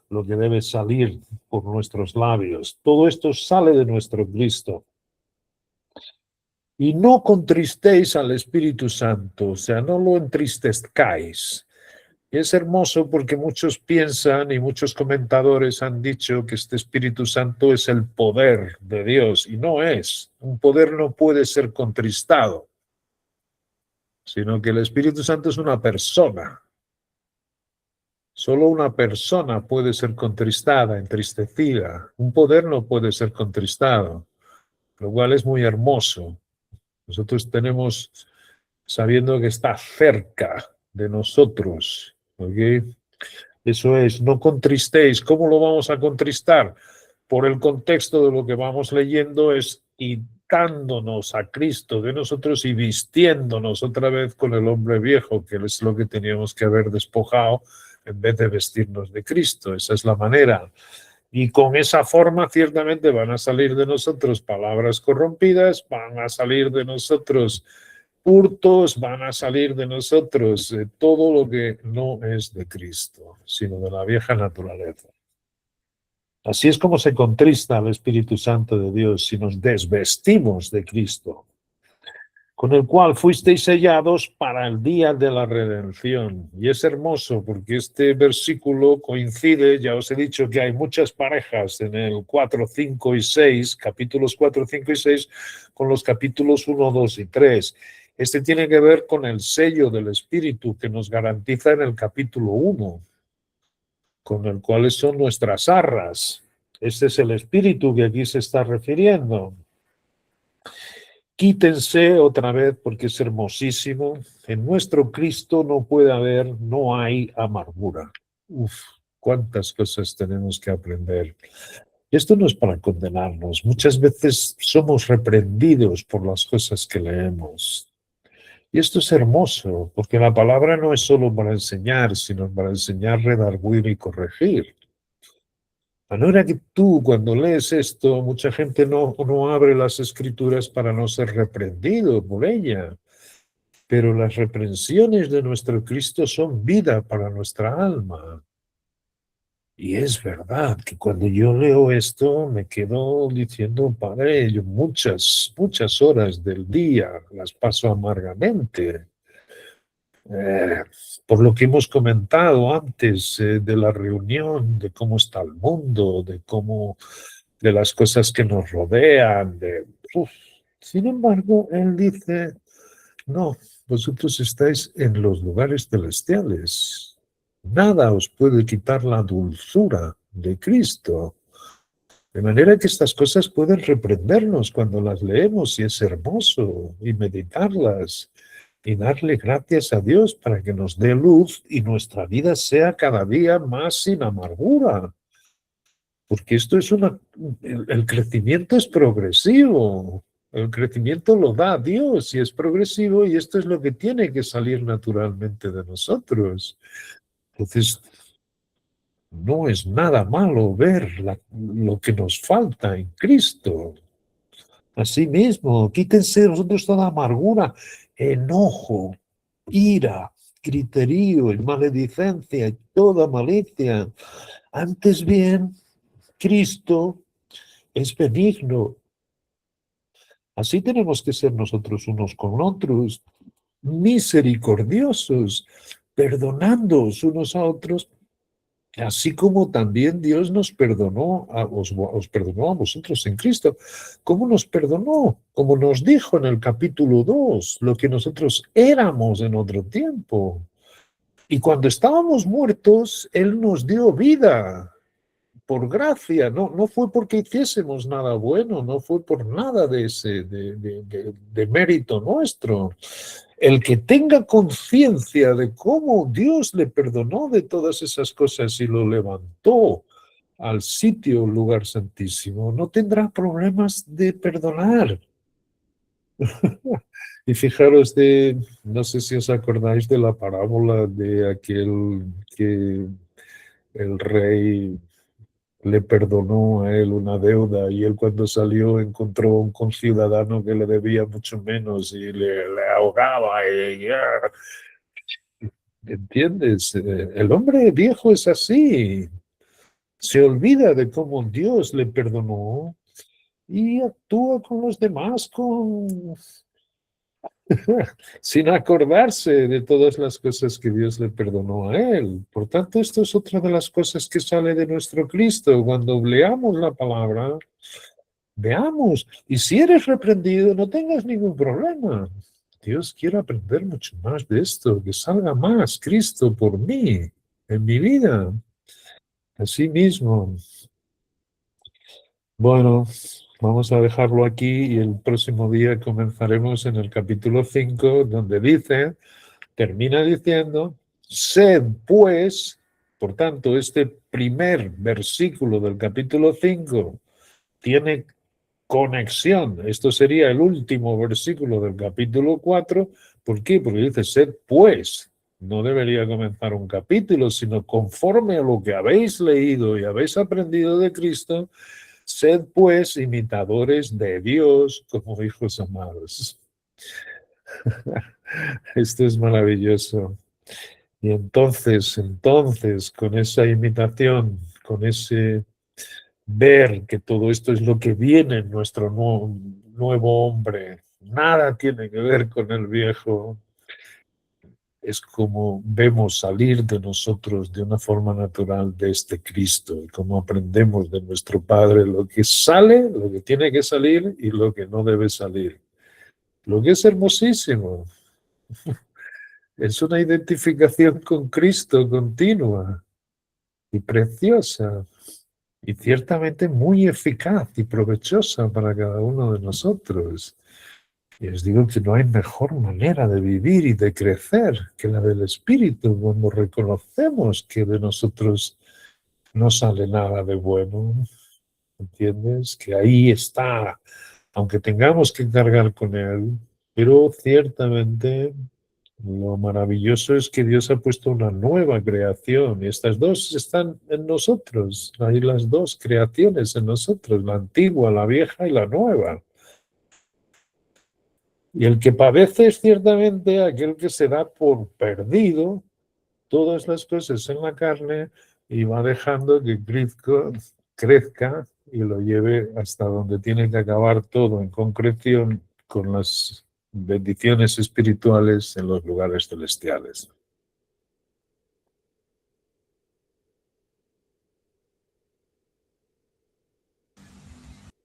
lo que debe salir por nuestros labios. Todo esto sale de nuestro Cristo. Y no contristéis al Espíritu Santo, o sea, no lo entristezcáis. Y es hermoso porque muchos piensan y muchos comentadores han dicho que este Espíritu Santo es el poder de Dios, y no es. Un poder no puede ser contristado, sino que el Espíritu Santo es una persona. Solo una persona puede ser contristada, entristecida. Un poder no puede ser contristado, lo cual es muy hermoso. Nosotros tenemos, sabiendo que está cerca de nosotros, ¿ok? Eso es, no contristéis. ¿Cómo lo vamos a contristar? Por el contexto de lo que vamos leyendo es quitándonos a Cristo de nosotros y vistiéndonos otra vez con el hombre viejo, que es lo que teníamos que haber despojado en vez de vestirnos de Cristo. Esa es la manera. Y con esa forma ciertamente van a salir de nosotros palabras corrompidas, van a salir de nosotros hurtos, van a salir de nosotros todo lo que no es de Cristo, sino de la vieja naturaleza. Así es como se contrista al Espíritu Santo de Dios si nos desvestimos de Cristo, con el cual fuisteis sellados para el día de la redención. Y es hermoso porque este versículo coincide, ya os he dicho que hay muchas parejas en el 4, 5 y 6, capítulos 4, 5 y 6, con los capítulos 1, 2 y 3. Este tiene que ver con el sello del Espíritu que nos garantiza en el capítulo 1, con el cual son nuestras arras. Este es el Espíritu que aquí se está refiriendo. Quítense otra vez porque es hermosísimo. En nuestro Cristo no puede haber, no hay amargura. Uf, cuántas cosas tenemos que aprender. Esto no es para condenarnos. Muchas veces somos reprendidos por las cosas que leemos. Y esto es hermoso, porque la palabra no es solo para enseñar, sino para enseñar, redarguir y corregir. A no era que tú, cuando lees esto, mucha gente no abre las escrituras para no ser reprendido por ella. Pero las reprensiones de nuestro Cristo son vida para nuestra alma. Y es verdad que cuando yo leo esto me quedo diciendo, Padre, yo muchas horas del día las paso amargamente. Por lo que hemos comentado antes de la reunión, de cómo está el mundo, de las cosas que nos rodean. Sin embargo, él dice, no, vosotros estáis en los lugares celestiales. Nada os puede quitar la dulzura de Cristo. De manera que estas cosas pueden reprendernos cuando las leemos y es hermoso y meditarlas y darle gracias a Dios para que nos dé luz y nuestra vida sea cada día más sin amargura. Porque esto es el crecimiento es progresivo. El crecimiento lo da Dios y es progresivo y esto es lo que tiene que salir naturalmente de nosotros. Entonces, no es nada malo ver lo que nos falta en Cristo. Asimismo, quítense vosotros toda amargura, enojo, ira, griterío y maledicencia, y toda malicia. Antes bien, Cristo es benigno. Así tenemos que ser nosotros unos con otros, misericordiosos, perdonándoos unos a otros, así como también Dios nos perdonó, os perdonó a vosotros en Cristo. ¿Cómo nos perdonó? Como nos dijo en el capítulo 2, lo que nosotros éramos en otro tiempo. Y cuando estábamos muertos, Él nos dio vida. Por gracia, no fue porque hiciésemos nada bueno, no fue por nada de mérito nuestro. El que tenga conciencia de cómo Dios le perdonó de todas esas cosas y lo levantó al sitio, lugar santísimo, no tendrá problemas de perdonar. Y fijaros no sé si os acordáis de la parábola de aquel que el rey le perdonó a él una deuda y él cuando salió encontró un conciudadano que le debía mucho menos y le ahogaba. ¿Entiendes? El hombre viejo es así. Se olvida de cómo Dios le perdonó y actúa con los demás sin acordarse de todas las cosas que Dios le perdonó a él. Por tanto, esto es otra de las cosas que sale de nuestro Cristo. Cuando leamos la palabra, veamos. Y si eres reprendido, no tengas ningún problema. Dios quiere aprender mucho más de esto, que salga más Cristo por mí, en mi vida. Así mismo. Bueno, vamos a dejarlo aquí y el próximo día comenzaremos en el capítulo 5, donde dice, termina diciendo, sed pues, por tanto, este primer versículo del capítulo 5 tiene conexión. Esto sería el último versículo del capítulo 4. ¿Por qué? Porque dice, sed pues. No debería comenzar un capítulo, sino conforme a lo que habéis leído y habéis aprendido de Cristo, sed pues imitadores de Dios como hijos amados. Esto es maravilloso. Y entonces, con esa imitación, con ese ver que todo esto es lo que viene en nuestro nuevo hombre, nada tiene que ver con el viejo, es como vemos salir de nosotros de una forma natural de este Cristo y como aprendemos de nuestro Padre lo que sale, lo que tiene que salir y lo que no debe salir. Lo que es hermosísimo, es una identificación con Cristo continua y preciosa y ciertamente muy eficaz y provechosa para cada uno de nosotros. Y os digo que no hay mejor manera de vivir y de crecer que la del Espíritu, cuando reconocemos que de nosotros no sale nada de bueno. ¿Entiendes? Que ahí está, aunque tengamos que cargar con él, pero ciertamente lo maravilloso es que Dios ha puesto una nueva creación y estas dos están en nosotros. Hay las dos creaciones en nosotros, la antigua, la vieja y la nueva. Y el que padece es ciertamente aquel que se da por perdido todas las cosas en la carne y va dejando que crezca y lo lleve hasta donde tiene que acabar todo en concreción con las bendiciones espirituales en los lugares celestiales.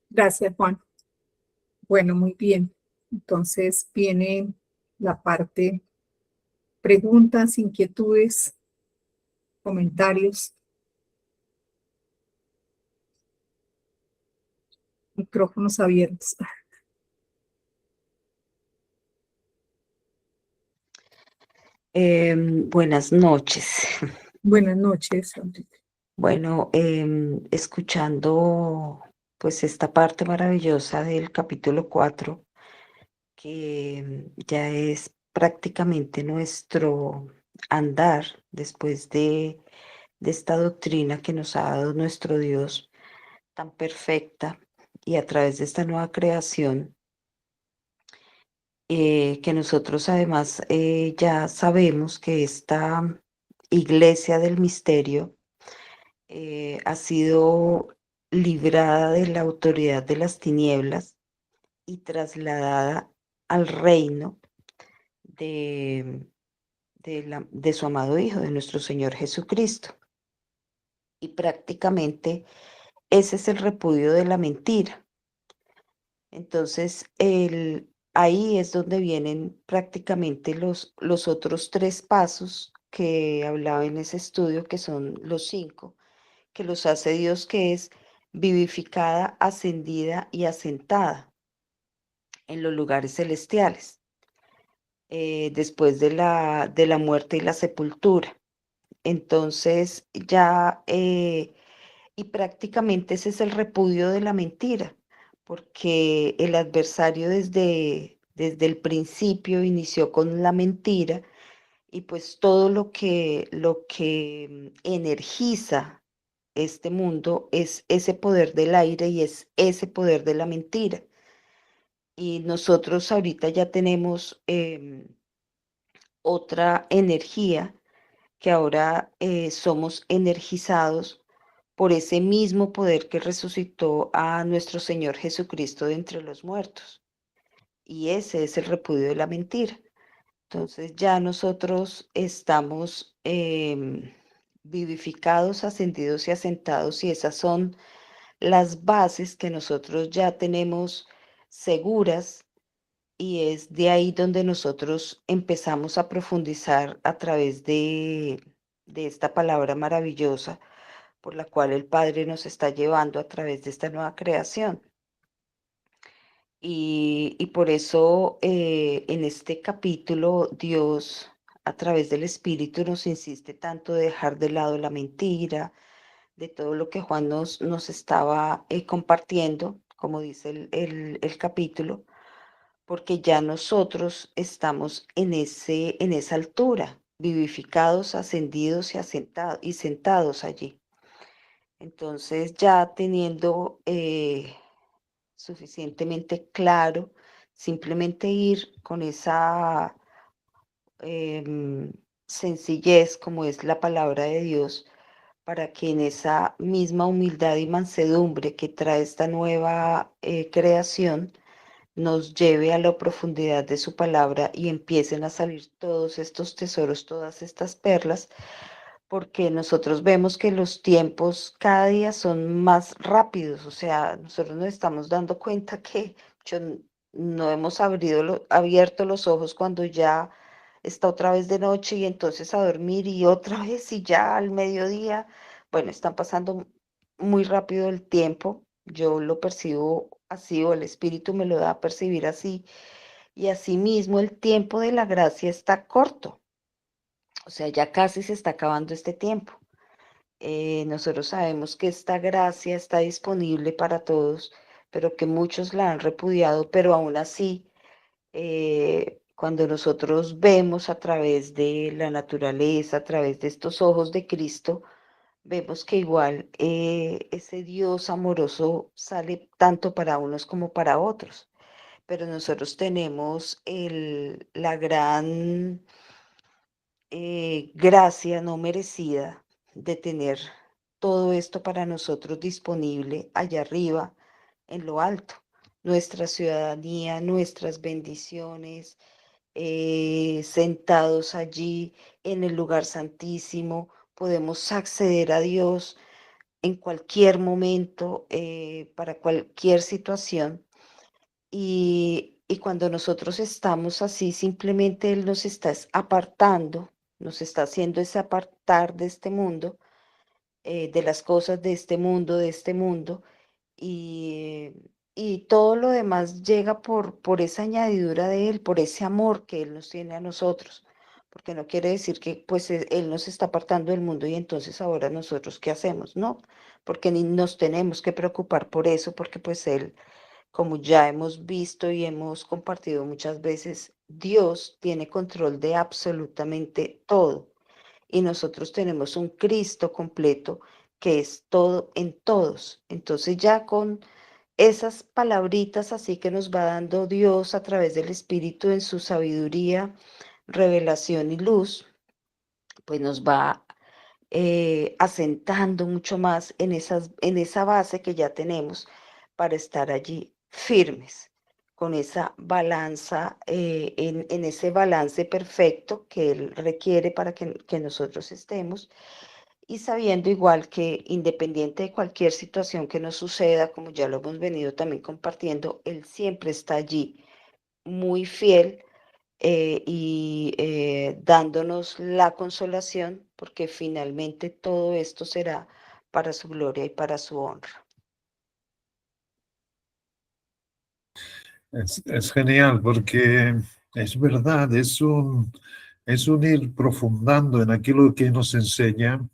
Gracias, Juan. Bueno, muy bien. Entonces viene la parte preguntas, inquietudes, comentarios, micrófonos abiertos. Buenas noches. Buenas noches. Bueno, escuchando pues esta parte maravillosa del capítulo 4, que ya es prácticamente nuestro andar después de esta doctrina que nos ha dado nuestro Dios tan perfecta y a través de esta nueva creación, que nosotros además ya sabemos que esta iglesia del misterio ha sido librada de la autoridad de las tinieblas y trasladada al reino de su amado Hijo, de nuestro Señor Jesucristo. Y prácticamente ese es el repudio de la mentira. Entonces, ahí es donde vienen prácticamente los otros 3 pasos que hablaba en ese estudio, que son los 5, que los hace Dios, que es vivificada, ascendida y asentada en los lugares celestiales, después de la muerte y la sepultura. Entonces, ya, y prácticamente ese es el repudio de la mentira, porque el adversario desde desde el principio inició con la mentira y pues todo lo que energiza este mundo es ese poder del aire y es ese poder de la mentira. Y nosotros ahorita ya tenemos otra energía que ahora somos energizados por ese mismo poder que resucitó a nuestro Señor Jesucristo de entre los muertos. Y ese es el repudio de la mentira. Entonces ya nosotros estamos vivificados, ascendidos y asentados, y esas son las bases que nosotros ya tenemos seguras, y es de ahí donde nosotros empezamos a profundizar a través de esta palabra maravillosa por la cual el Padre nos está llevando a través de esta nueva creación. Y por eso en este capítulo Dios a través del Espíritu nos insiste tanto de dejar de lado la mentira, de todo lo que Juan nos estaba compartiendo, como dice el capítulo, porque ya nosotros estamos en esa altura, vivificados, ascendidos y sentados allí. Entonces ya teniendo suficientemente claro, simplemente ir con esa sencillez como es la palabra de Dios, para que en esa misma humildad y mansedumbre que trae esta nueva creación, nos lleve a la profundidad de su palabra y empiecen a salir todos estos tesoros, todas estas perlas, porque nosotros vemos que los tiempos cada día son más rápidos, o sea, nosotros nos estamos dando cuenta que no hemos abierto los ojos cuando ya está otra vez de noche y entonces a dormir y otra vez y ya al mediodía. Bueno, están pasando muy rápido el tiempo, yo lo percibo así o el Espíritu me lo da a percibir así, y asimismo el tiempo de la gracia está corto, o sea, ya casi se está acabando este tiempo. Nosotros sabemos que esta gracia está disponible para todos, pero que muchos la han repudiado, pero aún así, cuando nosotros vemos a través de la naturaleza, a través de estos ojos de Cristo, vemos que igual ese Dios amoroso sale tanto para unos como para otros, pero nosotros tenemos la gran gracia no merecida de tener todo esto para nosotros disponible allá arriba, en lo alto. Nuestra ciudadanía, nuestras bendiciones, sentados allí en el lugar santísimo, podemos acceder a Dios en cualquier momento, para cualquier situación. Y cuando nosotros estamos así, simplemente Él nos está apartando, nos está haciendo ese apartar de este mundo, de las cosas de este mundo, y, y todo lo demás llega por esa añadidura de Él, por ese amor que Él nos tiene a nosotros, porque no quiere decir que pues Él nos está apartando del mundo y entonces ahora nosotros ¿qué hacemos? No, porque ni nos tenemos que preocupar por eso, porque pues Él, como ya hemos visto y hemos compartido muchas veces, Dios tiene control de absolutamente todo y nosotros tenemos un Cristo completo que es todo en todos. Entonces ya con esas palabritas así que nos va dando Dios a través del Espíritu en su sabiduría, revelación y luz, pues nos va asentando mucho más en esa base que ya tenemos para estar allí firmes, con esa balanza, en ese balance perfecto que Él requiere para que nosotros estemos, y sabiendo igual que independiente de cualquier situación que nos suceda, como ya lo hemos venido también compartiendo, Él siempre está allí, muy fiel, y dándonos la consolación, porque finalmente todo esto será para su gloria y para su honra. Es genial porque es verdad, es un ir profundando en aquello que nos enseña.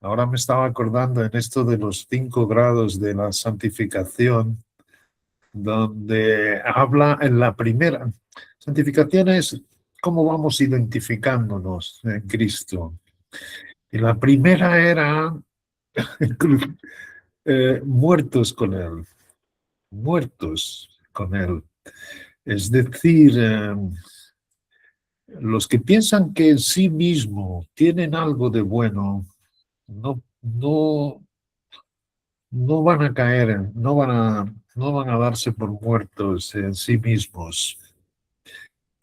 Ahora me estaba acordando en esto de los 5 grados de la santificación, donde habla en la primera. Santificación es cómo vamos identificándonos en Cristo. Y la primera era muertos con Él, muertos con Él. Es decir, los que piensan que en sí mismo tienen algo de bueno, no van a caer, no van a darse por muertos en sí mismos.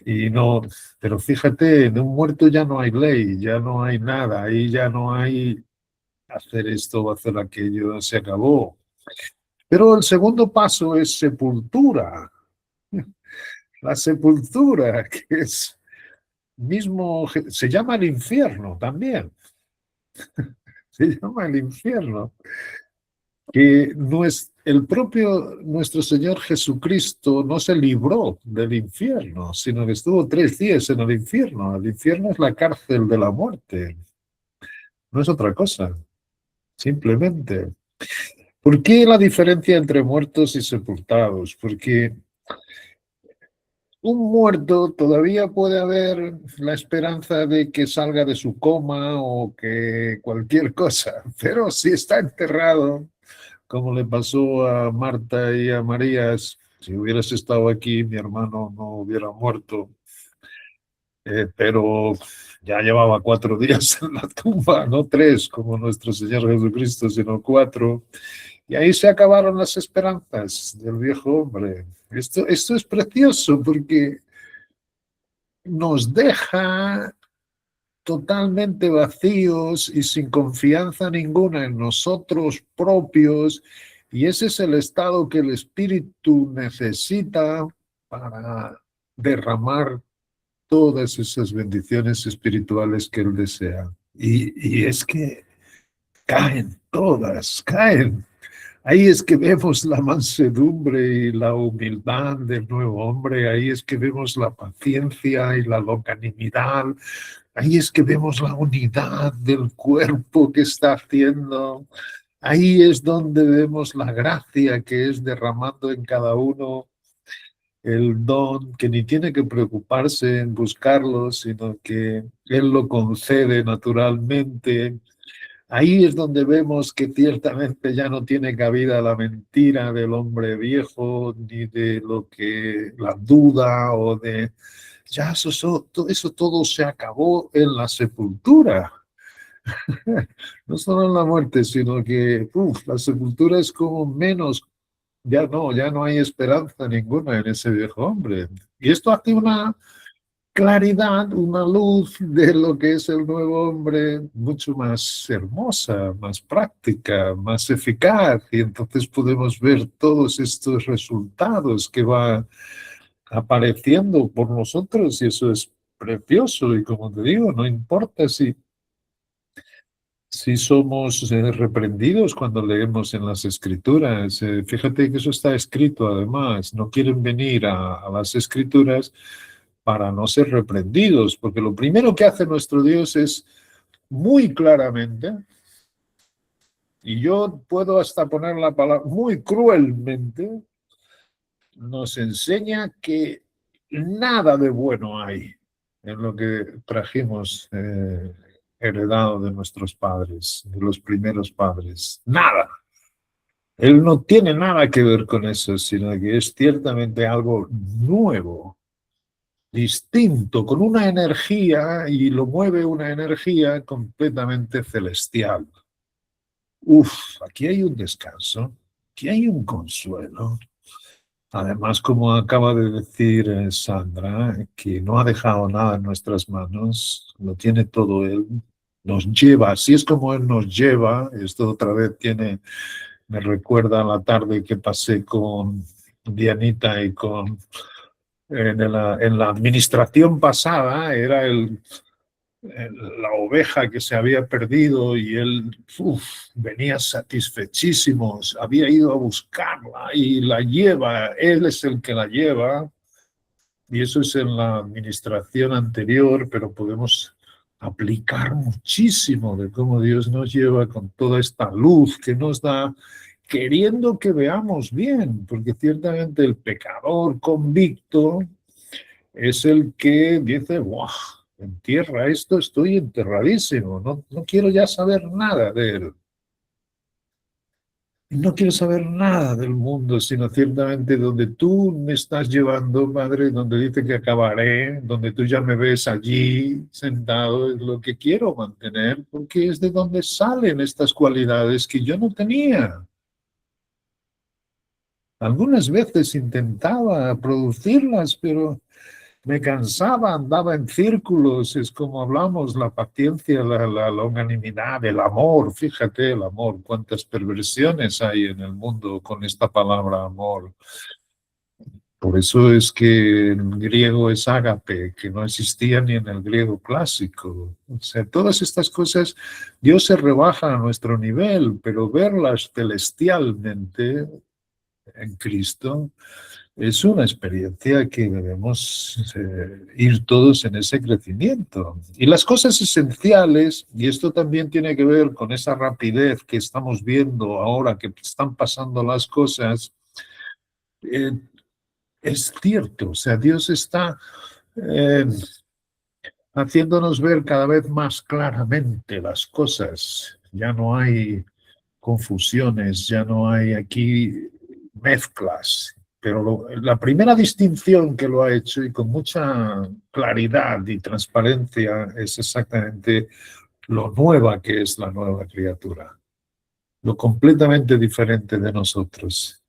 Y no, pero fíjate, en un muerto ya no hay ley, ya no hay nada, ahí ya no hay hacer esto o hacer aquello, se acabó. Pero el segundo paso es sepultura. La sepultura, que es mismo, se llama el infierno también. Se llama el infierno. Que no es, el propio nuestro Señor Jesucristo no se libró del infierno, sino que estuvo 3 días en el infierno. El infierno es la cárcel de la muerte. No es otra cosa, simplemente. ¿Por qué la diferencia entre muertos y sepultados? Porque un muerto todavía puede haber la esperanza de que salga de su coma o que cualquier cosa, pero si está enterrado, como le pasó a Marta y a Marías, si hubieras estado aquí, mi hermano no hubiera muerto, pero ya llevaba 4 días en la tumba, no 3 como nuestro Señor Jesucristo, sino 4. Y ahí se acabaron las esperanzas del viejo hombre. Esto es precioso porque nos deja totalmente vacíos y sin confianza ninguna en nosotros propios, y ese es el estado que el Espíritu necesita para derramar todas esas bendiciones espirituales que Él desea. Y es que caen todas, caen. Ahí es que vemos la mansedumbre y la humildad del nuevo hombre, ahí es que vemos la paciencia y la longanimidad, ahí es que vemos la unidad del cuerpo que está haciendo, ahí es donde vemos la gracia que es derramando en cada uno el don, que ni tiene que preocuparse en buscarlo, sino que Él lo concede naturalmente. Ahí es donde vemos que ciertamente ya no tiene cabida la mentira del hombre viejo, ni de lo que la duda o de... Ya eso todo se acabó en la sepultura. No solo en la muerte, sino que la sepultura es como menos, ya no hay esperanza ninguna en ese viejo hombre. Y esto hace una claridad, una luz de lo que es el nuevo hombre mucho más hermosa, más práctica, más eficaz, y entonces podemos ver todos estos resultados que van apareciendo por nosotros, y eso es precioso. Y como te digo, no importa si somos reprendidos cuando leemos en las Escrituras. Fíjate que eso está escrito además. No quieren venir a las Escrituras para no ser reprendidos, porque lo primero que hace nuestro Dios es muy claramente, y yo puedo hasta poner la palabra muy cruelmente, nos enseña que nada de bueno hay en lo que trajimos heredado de nuestros padres, de los primeros padres. Nada. Él no tiene nada que ver con eso, sino que es ciertamente algo nuevo, distinto, con una energía, y lo mueve una energía completamente celestial. Aquí hay un descanso, aquí hay un consuelo. Además, como acaba de decir Sandra, que no ha dejado nada en nuestras manos, lo tiene todo Él, nos lleva, así es como Él nos lleva. Esto otra vez me recuerda a la tarde que pasé con Dianita y en la administración pasada, era la oveja que se había perdido, y él venía satisfechísimo, había ido a buscarla y la lleva, él es el que la lleva, y eso es en la administración anterior, pero podemos aplicar muchísimo de cómo Dios nos lleva con toda esta luz que nos da, queriendo que veamos bien, porque ciertamente el pecador convicto es el que dice, ¡buah! Entierra esto, estoy enterradísimo, no quiero ya saber nada de él. No quiero saber nada del mundo, sino ciertamente donde tú me estás llevando, Padre, donde dice que acabaré, donde tú ya me ves allí sentado, es lo que quiero mantener, porque es de donde salen estas cualidades que yo no tenía. Algunas veces intentaba producirlas, pero me cansaba, andaba en círculos, es como hablamos, la paciencia, la longanimidad, el amor, fíjate el amor, cuántas perversiones hay en el mundo con esta palabra amor. Por eso es que en griego es ágape, que no existía ni en el griego clásico. O sea, todas estas cosas, Dios se rebaja a nuestro nivel, pero verlas celestialmente en Cristo es una experiencia que debemos ir todos en ese crecimiento. Y las cosas esenciales, y esto también tiene que ver con esa rapidez que estamos viendo ahora que están pasando las cosas, es cierto, o sea, Dios está haciéndonos ver cada vez más claramente las cosas. Ya no hay confusiones, ya no hay aquí mezclas. Pero la primera distinción que lo ha hecho y con mucha claridad y transparencia es exactamente lo nueva que es la nueva criatura, lo completamente diferente de nosotros.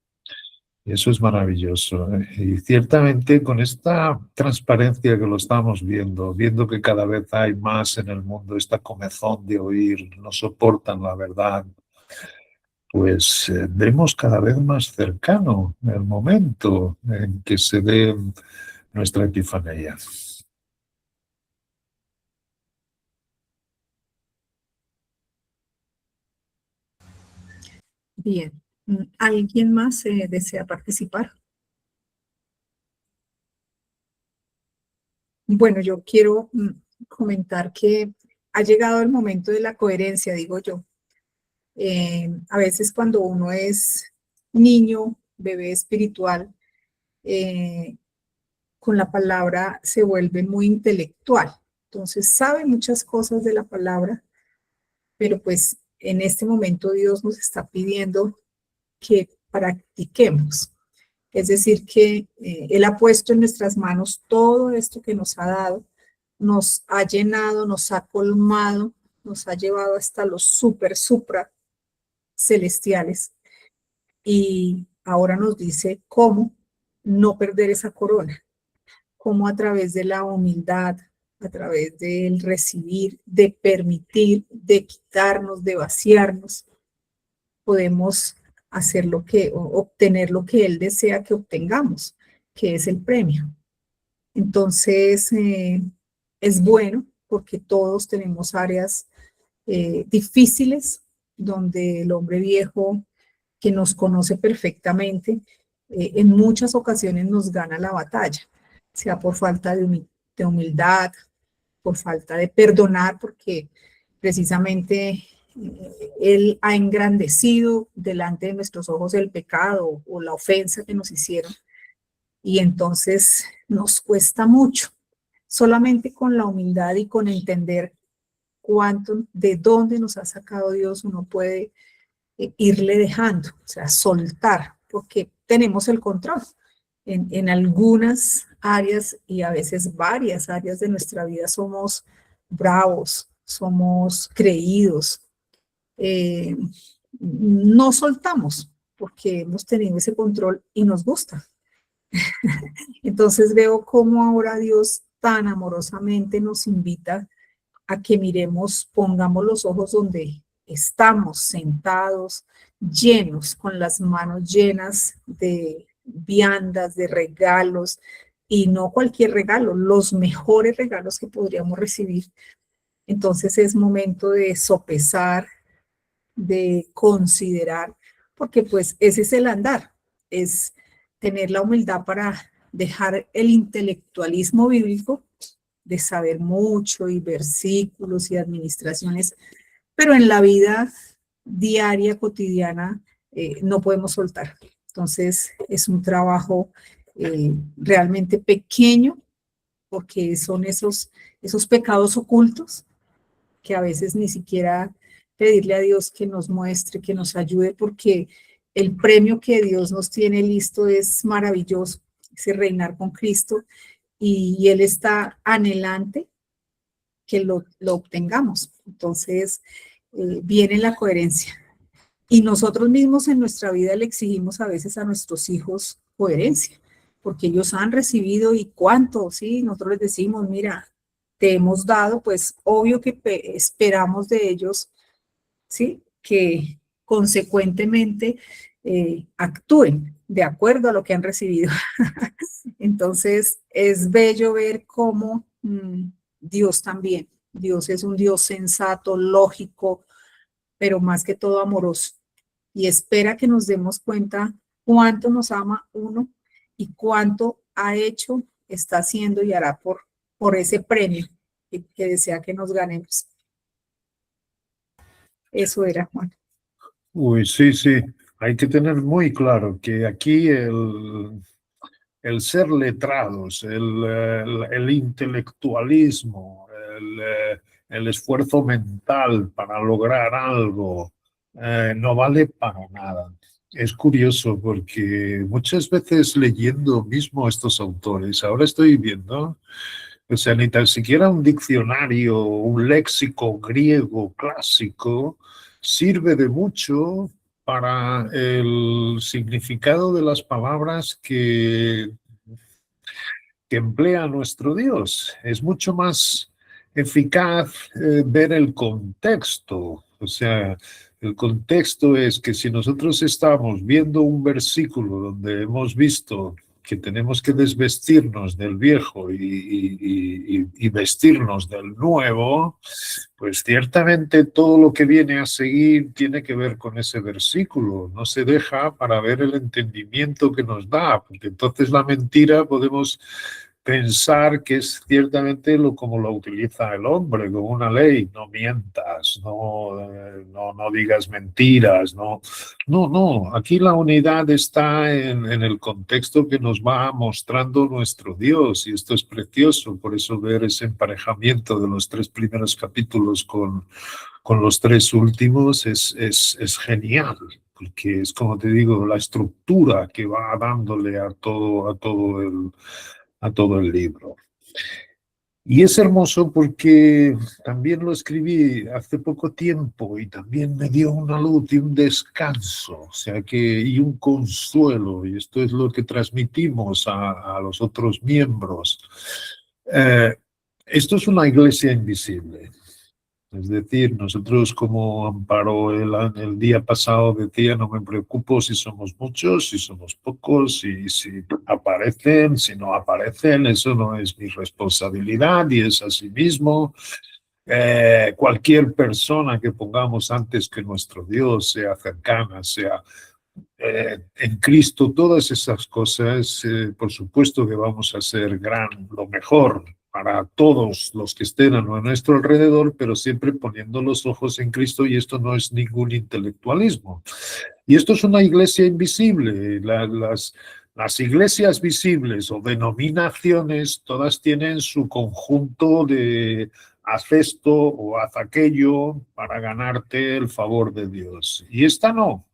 Y eso es maravilloso. Y ciertamente con esta transparencia que lo estamos viendo que cada vez hay más en el mundo, esta comezón de oír, no soportan la verdad, pues vemos cada vez más cercano el momento en que se dé nuestra epifanía. Bien. ¿Alguien más desea participar? Bueno, yo quiero comentar que ha llegado el momento de la coherencia, digo yo. A veces cuando uno es niño, bebé espiritual, con la palabra se vuelve muy intelectual. Entonces sabe muchas cosas de la palabra, pero pues en este momento Dios nos está pidiendo que practiquemos. Es decir, que Él ha puesto en nuestras manos todo esto que nos ha dado, nos ha llenado, nos ha colmado, nos ha llevado hasta los supra celestiales. Y ahora nos dice cómo no perder esa corona, cómo a través de la humildad, a través del recibir, de permitir, de quitarnos, de vaciarnos, podemos hacer lo que, o obtener lo que Él desea que obtengamos, que es el premio. Entonces, es bueno porque todos tenemos áreas difíciles donde el hombre viejo que nos conoce perfectamente, en muchas ocasiones nos gana la batalla, sea por falta de humildad, por falta de perdonar, porque precisamente Él ha engrandecido delante de nuestros ojos el pecado o la ofensa que nos hicieron, y entonces nos cuesta mucho. Solamente con la humildad y con entender cuánto, de dónde nos ha sacado Dios, uno puede irle dejando, o sea, soltar, porque tenemos el control. En algunas áreas y a veces varias áreas de nuestra vida somos bravos, somos creídos, no soltamos porque hemos tenido ese control y nos gusta. Entonces veo cómo ahora Dios tan amorosamente nos invita a que miremos, pongamos los ojos donde estamos sentados, llenos, con las manos llenas de viandas, de regalos, y no cualquier regalo, los mejores regalos que podríamos recibir. Entonces es momento de sopesar, de considerar, porque pues ese es el andar, es tener la humildad para dejar el intelectualismo bíblico de saber mucho y versículos y administraciones, pero en la vida diaria, cotidiana, no podemos soltar. Entonces, es un trabajo realmente pequeño, porque son esos pecados ocultos que a veces ni siquiera pedirle a Dios que nos muestre, que nos ayude, porque el premio que Dios nos tiene listo es maravilloso, ese reinar con Cristo, y Él está anhelante que lo obtengamos. Entonces, viene la coherencia. Y nosotros mismos en nuestra vida le exigimos a veces a nuestros hijos coherencia, porque ellos han recibido y cuánto, ¿sí? Nosotros les decimos, mira, te hemos dado, pues obvio que esperamos de ellos, ¿sí? Que consecuentemente actúen de acuerdo a lo que han recibido. Entonces, es bello ver cómo Dios también, Dios es un Dios sensato, lógico, pero más que todo amoroso. Y espera que nos demos cuenta cuánto nos ama uno y cuánto ha hecho, está haciendo y hará por ese premio que desea que nos ganemos. Eso era, Juan. Uy, sí, sí. Hay que tener muy claro que aquí el ser letrados, el intelectualismo, el esfuerzo mental para lograr algo, no vale para nada. Es curioso porque muchas veces leyendo mismo estos autores, ahora estoy viendo, o sea, ni tan siquiera un diccionario, un léxico griego clásico sirve de mucho para el significado de las palabras que emplea nuestro Dios. Es mucho más eficaz ver el contexto. O sea, el contexto es que si nosotros estamos viendo un versículo donde hemos visto que tenemos que desvestirnos del viejo y vestirnos del nuevo, pues ciertamente todo lo que viene a seguir tiene que ver con ese versículo. No se deja para ver el entendimiento que nos da, porque entonces la mentira podemos pensar que es ciertamente como lo utiliza el hombre, como una ley: no mientas, no digas mentiras, no, aquí la unidad está en el contexto que nos va mostrando nuestro Dios, y esto es precioso. Por eso ver ese emparejamiento de los 3 primeros capítulos con los 3 últimos es genial, porque es, como te digo, la estructura que va dándole a todo el libro. Y es hermoso porque también lo escribí hace poco tiempo y también me dio una luz y un descanso, o sea y un consuelo, y esto es lo que transmitimos a los otros miembros. Esto es una iglesia invisible. Es decir, nosotros, como Amparo el día pasado decía, no me preocupo si somos muchos, si somos pocos, si aparecen, si no aparecen, eso no es mi responsabilidad, y es así mismo. Cualquier persona que pongamos antes que nuestro Dios, sea cercana, sea en Cristo, todas esas cosas, por supuesto que vamos a hacer lo mejor para todos los que estén a nuestro alrededor, pero siempre poniendo los ojos en Cristo, y esto no es ningún intelectualismo. Y esto es una iglesia invisible. Las iglesias visibles o denominaciones, todas tienen su conjunto de haz esto o haz aquello para ganarte el favor de Dios. Y esta no.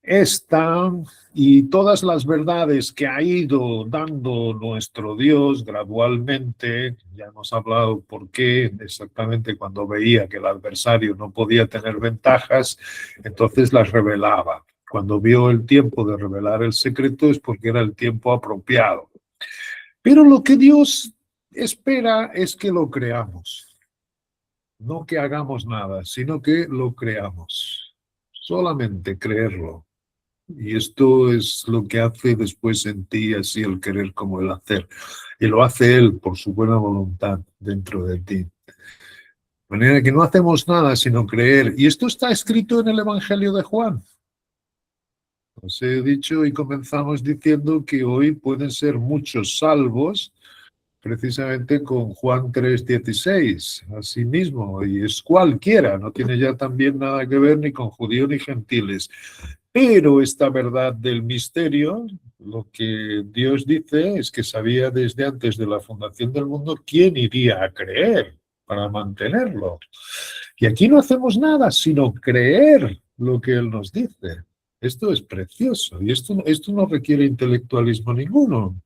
Esta y todas las verdades que ha ido dando nuestro Dios gradualmente, ya hemos hablado por qué, exactamente cuando veía que el adversario no podía tener ventajas, entonces las revelaba. Cuando vio el tiempo de revelar el secreto es porque era el tiempo apropiado. Pero lo que Dios espera es que lo creamos. No que hagamos nada, sino que lo creamos. Solamente creerlo. Y esto es lo que hace después en ti así el querer como el hacer. Y lo hace Él por su buena voluntad dentro de ti. De manera que no hacemos nada sino creer. Y esto está escrito en el Evangelio de Juan. Os he dicho y comenzamos diciendo que hoy pueden ser muchos salvos precisamente con Juan 3:16, así mismo, y es cualquiera, no tiene ya también nada que ver ni con judíos ni gentiles. Pero esta verdad del misterio, lo que Dios dice es que sabía desde antes de la fundación del mundo quién iría a creer para mantenerlo. Y aquí no hacemos nada sino creer lo que Él nos dice. Esto es precioso y esto no requiere intelectualismo ninguno.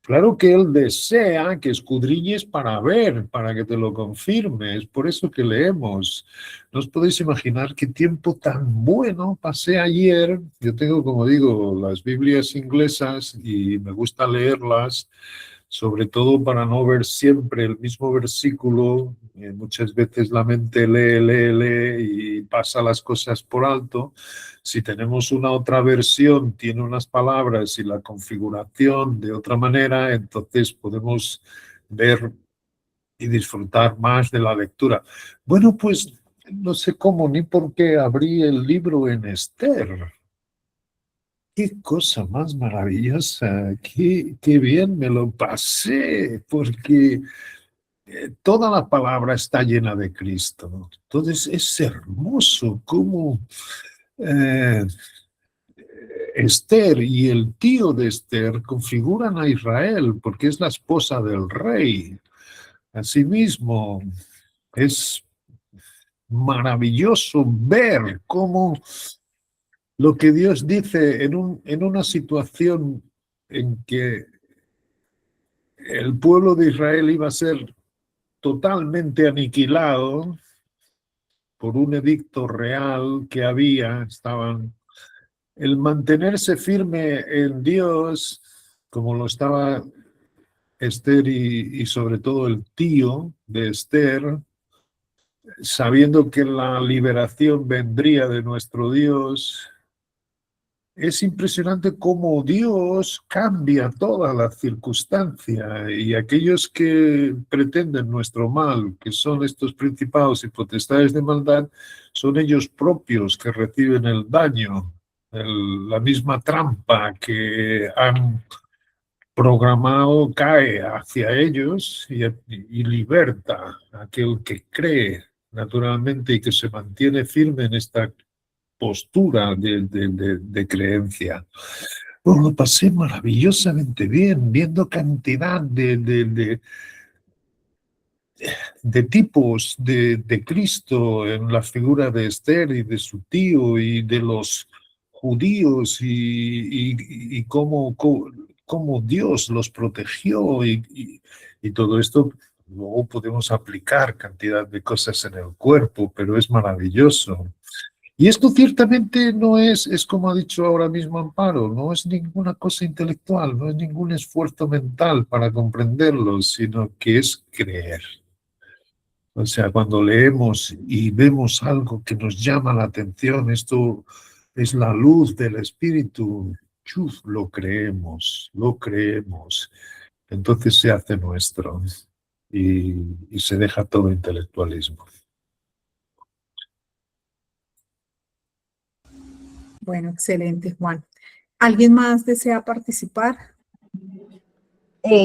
Claro que Él desea que escudriñes para ver, para que te lo confirme. Es por eso que leemos. No os podéis imaginar qué tiempo tan bueno pasé ayer. Yo tengo, como digo, las Biblias inglesas y me gusta leerlas, sobre todo para no ver siempre el mismo versículo. Muchas veces la mente lee y pasa las cosas por alto. Si tenemos una otra versión, tiene unas palabras y la configuración de otra manera, entonces podemos ver y disfrutar más de la lectura. Bueno, pues no sé cómo ni por qué abrí el libro en Esther. Qué cosa más maravillosa, qué bien me lo pasé, porque toda la palabra está llena de Cristo. Entonces es hermoso cómo eh, Esther y el tío de Esther configuran a Israel porque es la esposa del rey. Asimismo, es maravilloso ver cómo lo que Dios dice en una situación en que el pueblo de Israel iba a ser totalmente aniquilado por un edicto real que estaban el mantenerse firme en Dios, como lo estaba Esther y sobre todo el tío de Esther, sabiendo que la liberación vendría de nuestro Dios. Es impresionante cómo Dios cambia toda la circunstancia y aquellos que pretenden nuestro mal, que son estos principados y potestades de maldad, son ellos propios que reciben el daño, la misma trampa que han programado cae hacia ellos y liberta a aquel que cree naturalmente y que se mantiene firme en esta postura de creencia. Pues lo pasé maravillosamente bien, viendo cantidad de tipos de Cristo en la figura de Esther y de su tío y de los judíos y cómo Dios los protegió y todo esto. Luego podemos aplicar cantidad de cosas en el cuerpo, pero es maravilloso. Y esto ciertamente no es como ha dicho ahora mismo Amparo, no es ninguna cosa intelectual, no es ningún esfuerzo mental para comprenderlo, sino que es creer. O sea, cuando leemos y vemos algo que nos llama la atención, esto es la luz del Espíritu, chuf, lo creemos. Entonces se hace nuestro y se deja todo intelectualismo. Bueno, excelente, Juan. ¿Alguien más desea participar?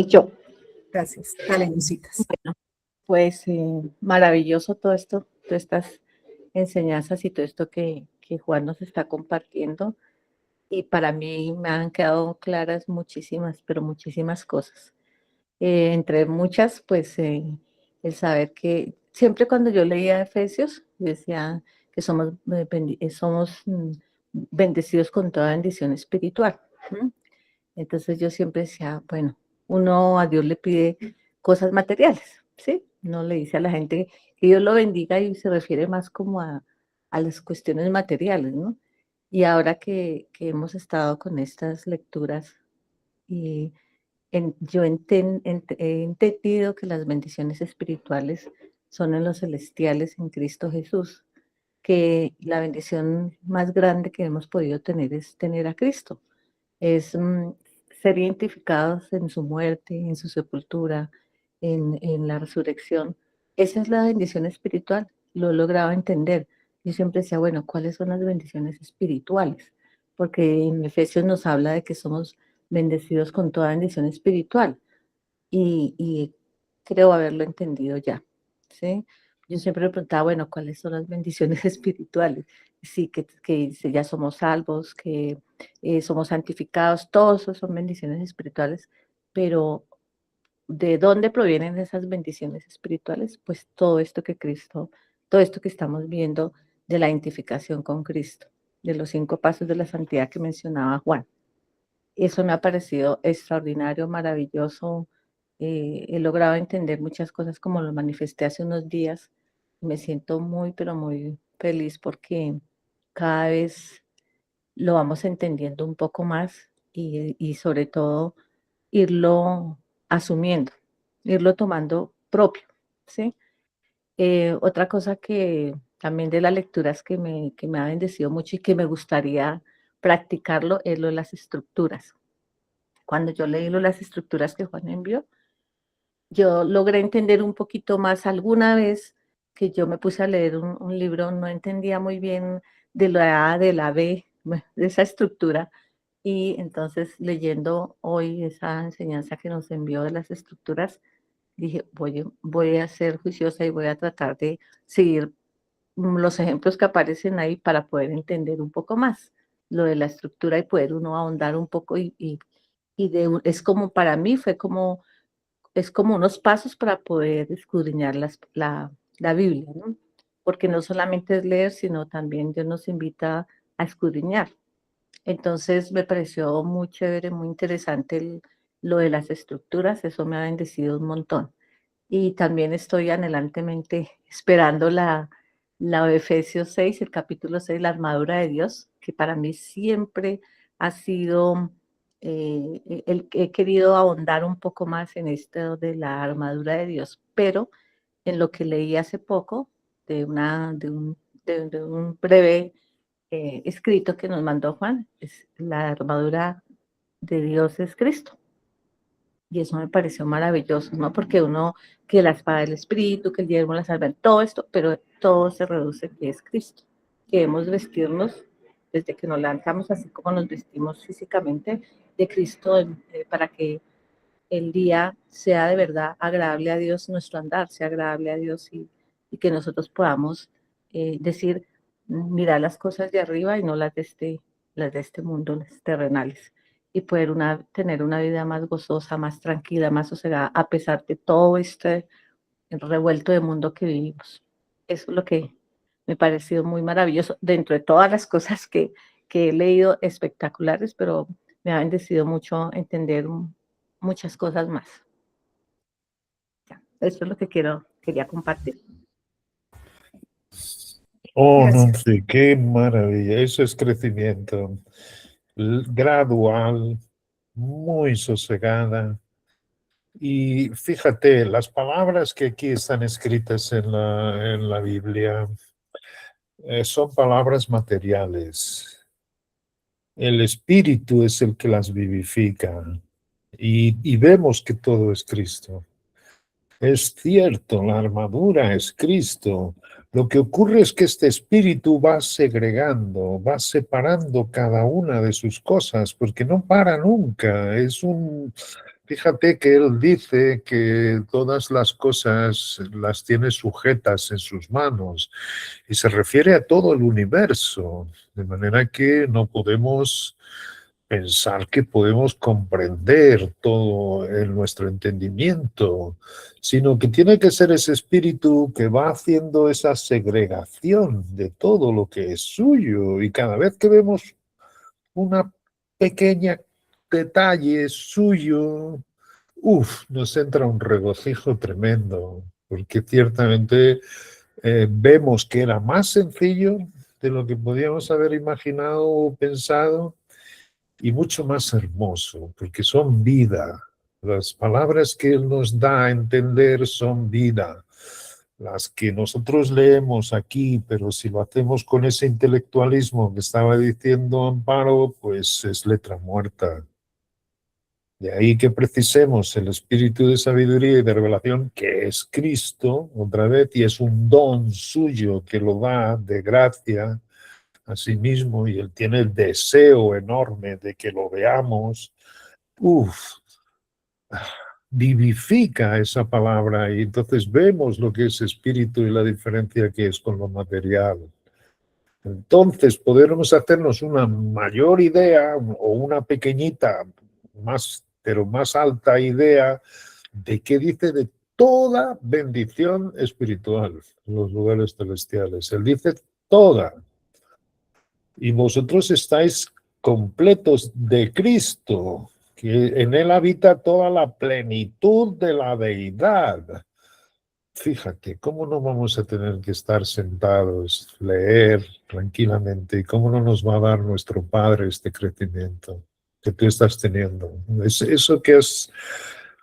Yo, Gracias. Dale, Nusitas. bueno, pues maravilloso todo esto, todas estas enseñanzas y todo esto que Juan nos está compartiendo. Y para mí me han quedado claras muchísimas, pero muchísimas cosas. Entre muchas, pues el saber que siempre cuando yo leía Efesios, decía que somos bendecidos con toda bendición espiritual. Entonces yo siempre decía, bueno, uno a Dios le pide cosas materiales, ¿sí? No le dice a la gente que Dios lo bendiga y se refiere más como a las cuestiones materiales, ¿no? Y ahora que hemos estado con estas lecturas, y yo he entendido que las bendiciones espirituales son en los celestiales en Cristo Jesús, que la bendición más grande que hemos podido tener es tener a Cristo, es ser identificados en su muerte, en su sepultura, en la resurrección. Esa es la bendición espiritual, lo he logrado entender. Yo siempre decía, bueno, ¿cuáles son las bendiciones espirituales? Porque en Efesios nos habla de que somos bendecidos con toda bendición espiritual y creo haberlo entendido ya, ¿sí? yo siempre me preguntaba, bueno, ¿cuáles son las bendiciones espirituales? Sí, que ya somos salvos, que somos santificados, todos esos son bendiciones espirituales, pero ¿de dónde provienen esas bendiciones espirituales? Pues todo esto que Cristo, todo esto que estamos viendo de la identificación con Cristo, de los 5 pasos de la santidad que mencionaba Juan. Eso me ha parecido extraordinario, maravilloso. He logrado entender muchas cosas como lo manifesté hace unos días. Me siento muy, pero muy feliz porque cada vez lo vamos entendiendo un poco más y sobre todo irlo asumiendo, irlo tomando propio, ¿sí? Otra cosa que también de las lecturas que me ha bendecido mucho y que me gustaría practicarlo es lo de las estructuras. Cuando yo leí lo de las estructuras que Juan envió, yo logré entender un poquito más alguna vez que yo me puse a leer un libro, no entendía muy bien de la A, de la B, de esa estructura, y entonces leyendo hoy esa enseñanza que nos envió de las estructuras, dije, voy a ser juiciosa y voy a tratar de seguir los ejemplos que aparecen ahí para poder entender un poco más lo de la estructura y poder uno ahondar un poco es como para mí fue como, es como unos pasos para poder escudriñar la Biblia, ¿no? Porque no solamente es leer, sino también Dios nos invita a escudriñar. Entonces me pareció muy chévere, muy interesante lo de las estructuras, eso me ha bendecido un montón. Y también estoy anhelantemente esperando la de Efesios 6, el capítulo 6, la armadura de Dios, que para mí siempre ha sido, he querido ahondar un poco más en esto de la armadura de Dios, pero en lo que leí hace poco de, una, de un breve escrito que nos mandó Juan, es la armadura de Dios es Cristo. Y eso me pareció maravilloso, ¿no? Porque uno, que la espada del Espíritu, que el yermo, la salva, todo esto, pero todo se reduce que es Cristo. Que debemos vestirnos desde que nos levantamos, así como nos vestimos físicamente, de Cristo, para que el día sea de verdad agradable a Dios, nuestro andar sea agradable a Dios y que nosotros podamos decir, mirar las cosas de arriba y no las de este mundo, las terrenales, y poder tener una vida más gozosa, más tranquila, más sosegada, a pesar de todo este revuelto de mundo que vivimos. Eso es lo que me ha parecido muy maravilloso, dentro de todas las cosas que he leído espectaculares, pero me ha bendecido mucho entender muchas cosas más. Ya, eso es lo que quería compartir. Oh, no Gracias. sé, qué maravilla. Eso es crecimiento gradual, muy sosegada. Y fíjate, las palabras que aquí están escritas en la Biblia son palabras materiales. El Espíritu es el que las vivifica y vemos que todo es Cristo. Es cierto, la armadura es Cristo. Lo que ocurre es que este espíritu va segregando, va separando cada una de sus cosas, porque no para nunca. Fíjate que él dice que todas las cosas las tiene sujetas en sus manos y se refiere a todo el universo, de manera que no podemos pensar que podemos comprender todo en nuestro entendimiento, sino que tiene que ser ese espíritu que va haciendo esa segregación de todo lo que es suyo. Y cada vez que vemos una pequeña detalle suyo, nos entra un regocijo tremendo, porque ciertamente vemos que era más sencillo de lo que podíamos haber imaginado o pensado, y mucho más hermoso, porque son vida. Las palabras que Él nos da a entender son vida. Las que nosotros leemos aquí, pero si lo hacemos con ese intelectualismo que estaba diciendo Amparo, pues es letra muerta. De ahí que precisemos el espíritu de sabiduría y de revelación, que es Cristo, otra vez, y es un don suyo que lo da de gracia a sí mismo, y él tiene el deseo enorme de que lo veamos. Uf, vivifica esa palabra y entonces vemos lo que es espíritu y la diferencia que es con lo material. Entonces podremos hacernos una mayor idea o una pequeñita, pero más alta idea de qué dice de toda bendición espiritual en los lugares celestiales. Él dice toda. Y vosotros estáis completos de Cristo, que en él habita toda la plenitud de la deidad. Fíjate, ¿cómo no vamos a tener que estar sentados, leer tranquilamente? ¿Y cómo no nos va a dar nuestro Padre este crecimiento que tú estás teniendo? Es eso que has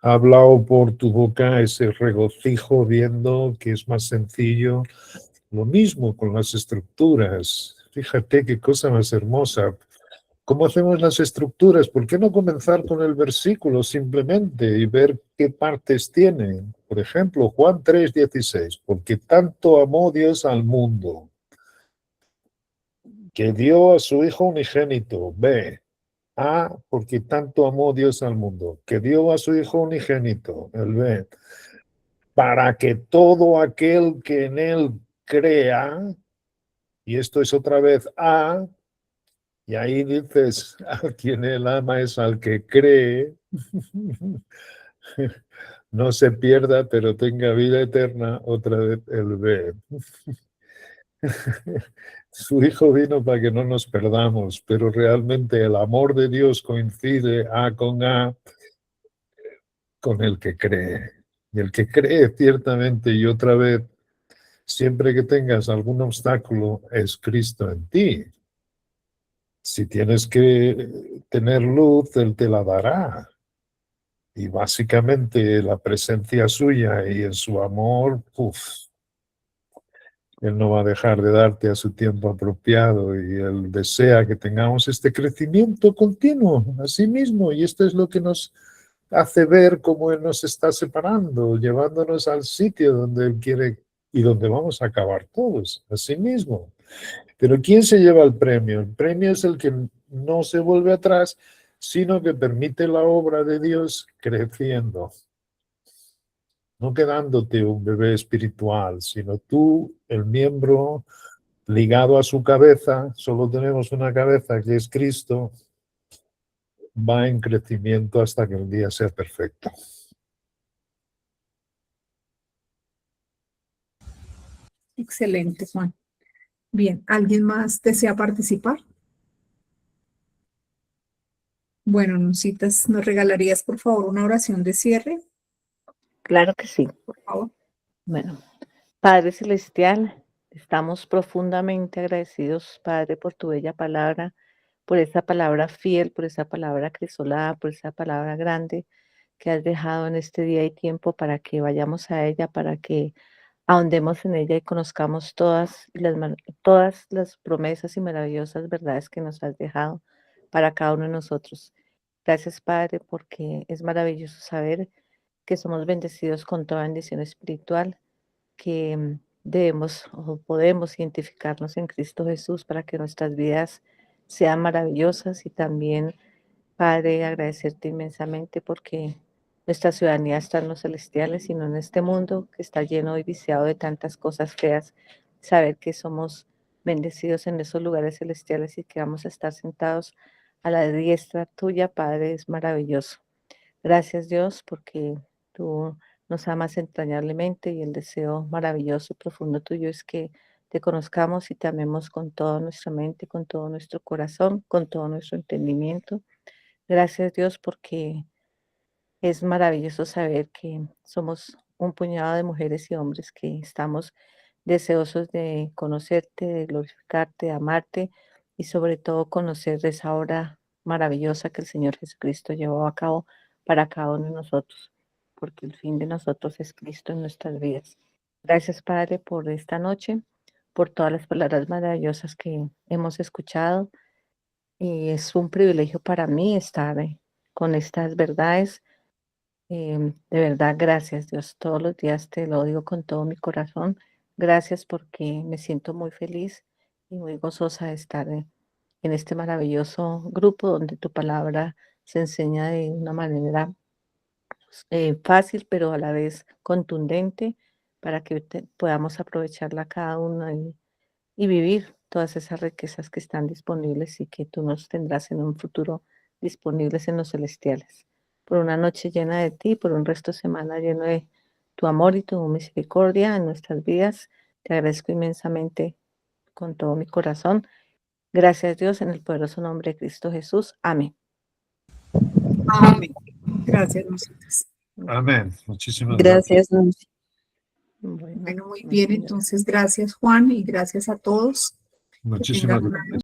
hablado por tu boca, ese regocijo viendo que es más sencillo. Lo mismo con las estructuras. Fíjate qué cosa más hermosa. ¿Cómo hacemos las estructuras? ¿Por qué no comenzar con el versículo simplemente y ver qué partes tiene? Por ejemplo, Juan 3:16, porque tanto amó Dios al mundo, que dio a su Hijo unigénito. B. A, porque tanto amó Dios al mundo, que dio a su Hijo unigénito. El B. Para que todo aquel que en él crea, y esto es otra vez A, y ahí dices, a quien él ama es al que cree, no se pierda, pero tenga vida eterna, otra vez el B. Su Hijo vino para que no nos perdamos, pero realmente el amor de Dios coincide A con el que cree. Y el que cree ciertamente, y otra vez, siempre que tengas algún obstáculo, es Cristo en ti. Si tienes que tener luz, Él te la dará. Y básicamente la presencia suya y en su amor, Él no va a dejar de darte a su tiempo apropiado y Él desea que tengamos este crecimiento continuo a sí mismo. Y esto es lo que nos hace ver cómo Él nos está separando, llevándonos al sitio donde Él quiere y donde vamos a acabar todos, a sí mismo. Pero ¿quién se lleva el premio? El premio es el que no se vuelve atrás, sino que permite la obra de Dios creciendo. No quedándote un bebé espiritual, sino tú, el miembro ligado a su cabeza, solo tenemos una cabeza que es Cristo, va en crecimiento hasta que el día sea perfecto. Excelente, Juan. Bien, ¿alguien más desea participar? Bueno, ¿nos regalarías, por favor, una oración de cierre? Claro que sí. Por favor. Bueno, Padre Celestial, estamos profundamente agradecidos, Padre, por tu bella palabra, por esa palabra fiel, por esa palabra crisolada, por esa palabra grande que has dejado en este día y tiempo para que vayamos a ella, para que ahondemos en ella y conozcamos todas las promesas y maravillosas verdades que nos has dejado para cada uno de nosotros. Gracias, Padre, porque es maravilloso saber que somos bendecidos con toda bendición espiritual, que debemos o podemos identificarnos en Cristo Jesús para que nuestras vidas sean maravillosas y también, Padre, agradecerte inmensamente porque nuestra ciudadanía está en los celestiales y no en este mundo que está lleno y viciado de tantas cosas feas. Saber que somos bendecidos en esos lugares celestiales y que vamos a estar sentados a la diestra tuya, Padre, es maravilloso. Gracias, Dios, porque tú nos amas entrañablemente y el deseo maravilloso y profundo tuyo es que te conozcamos y te amemos con toda nuestra mente, con todo nuestro corazón, con todo nuestro entendimiento. Gracias, Dios, porque es maravilloso saber que somos un puñado de mujeres y hombres que estamos deseosos de conocerte, de glorificarte, de amarte y sobre todo conocer de esa obra maravillosa que el Señor Jesucristo llevó a cabo para cada uno de nosotros, porque el fin de nosotros es Cristo en nuestras vidas. Gracias, Padre, por esta noche, por todas las palabras maravillosas que hemos escuchado y es un privilegio para mí estar con estas verdades. De verdad, gracias Dios. Todos los días te lo digo con todo mi corazón. Gracias porque me siento muy feliz y muy gozosa de estar en este maravilloso grupo donde tu palabra se enseña de una manera fácil, pero a la vez contundente, para que podamos aprovecharla cada uno y vivir todas esas riquezas que están disponibles y que tú nos tendrás en un futuro disponibles en los celestiales. Por una noche llena de ti, por un resto de semana lleno de tu amor y tu misericordia en nuestras vidas. Te agradezco inmensamente con todo mi corazón. Gracias, Dios, en el poderoso nombre de Cristo Jesús. Amén. Amén. Gracias, nosotros. Amén. Muchísimas gracias. Gracias, Nancy. Bueno, muy bien, entonces gracias Juan y gracias a todos. Que Muchísimas tengan una gracias.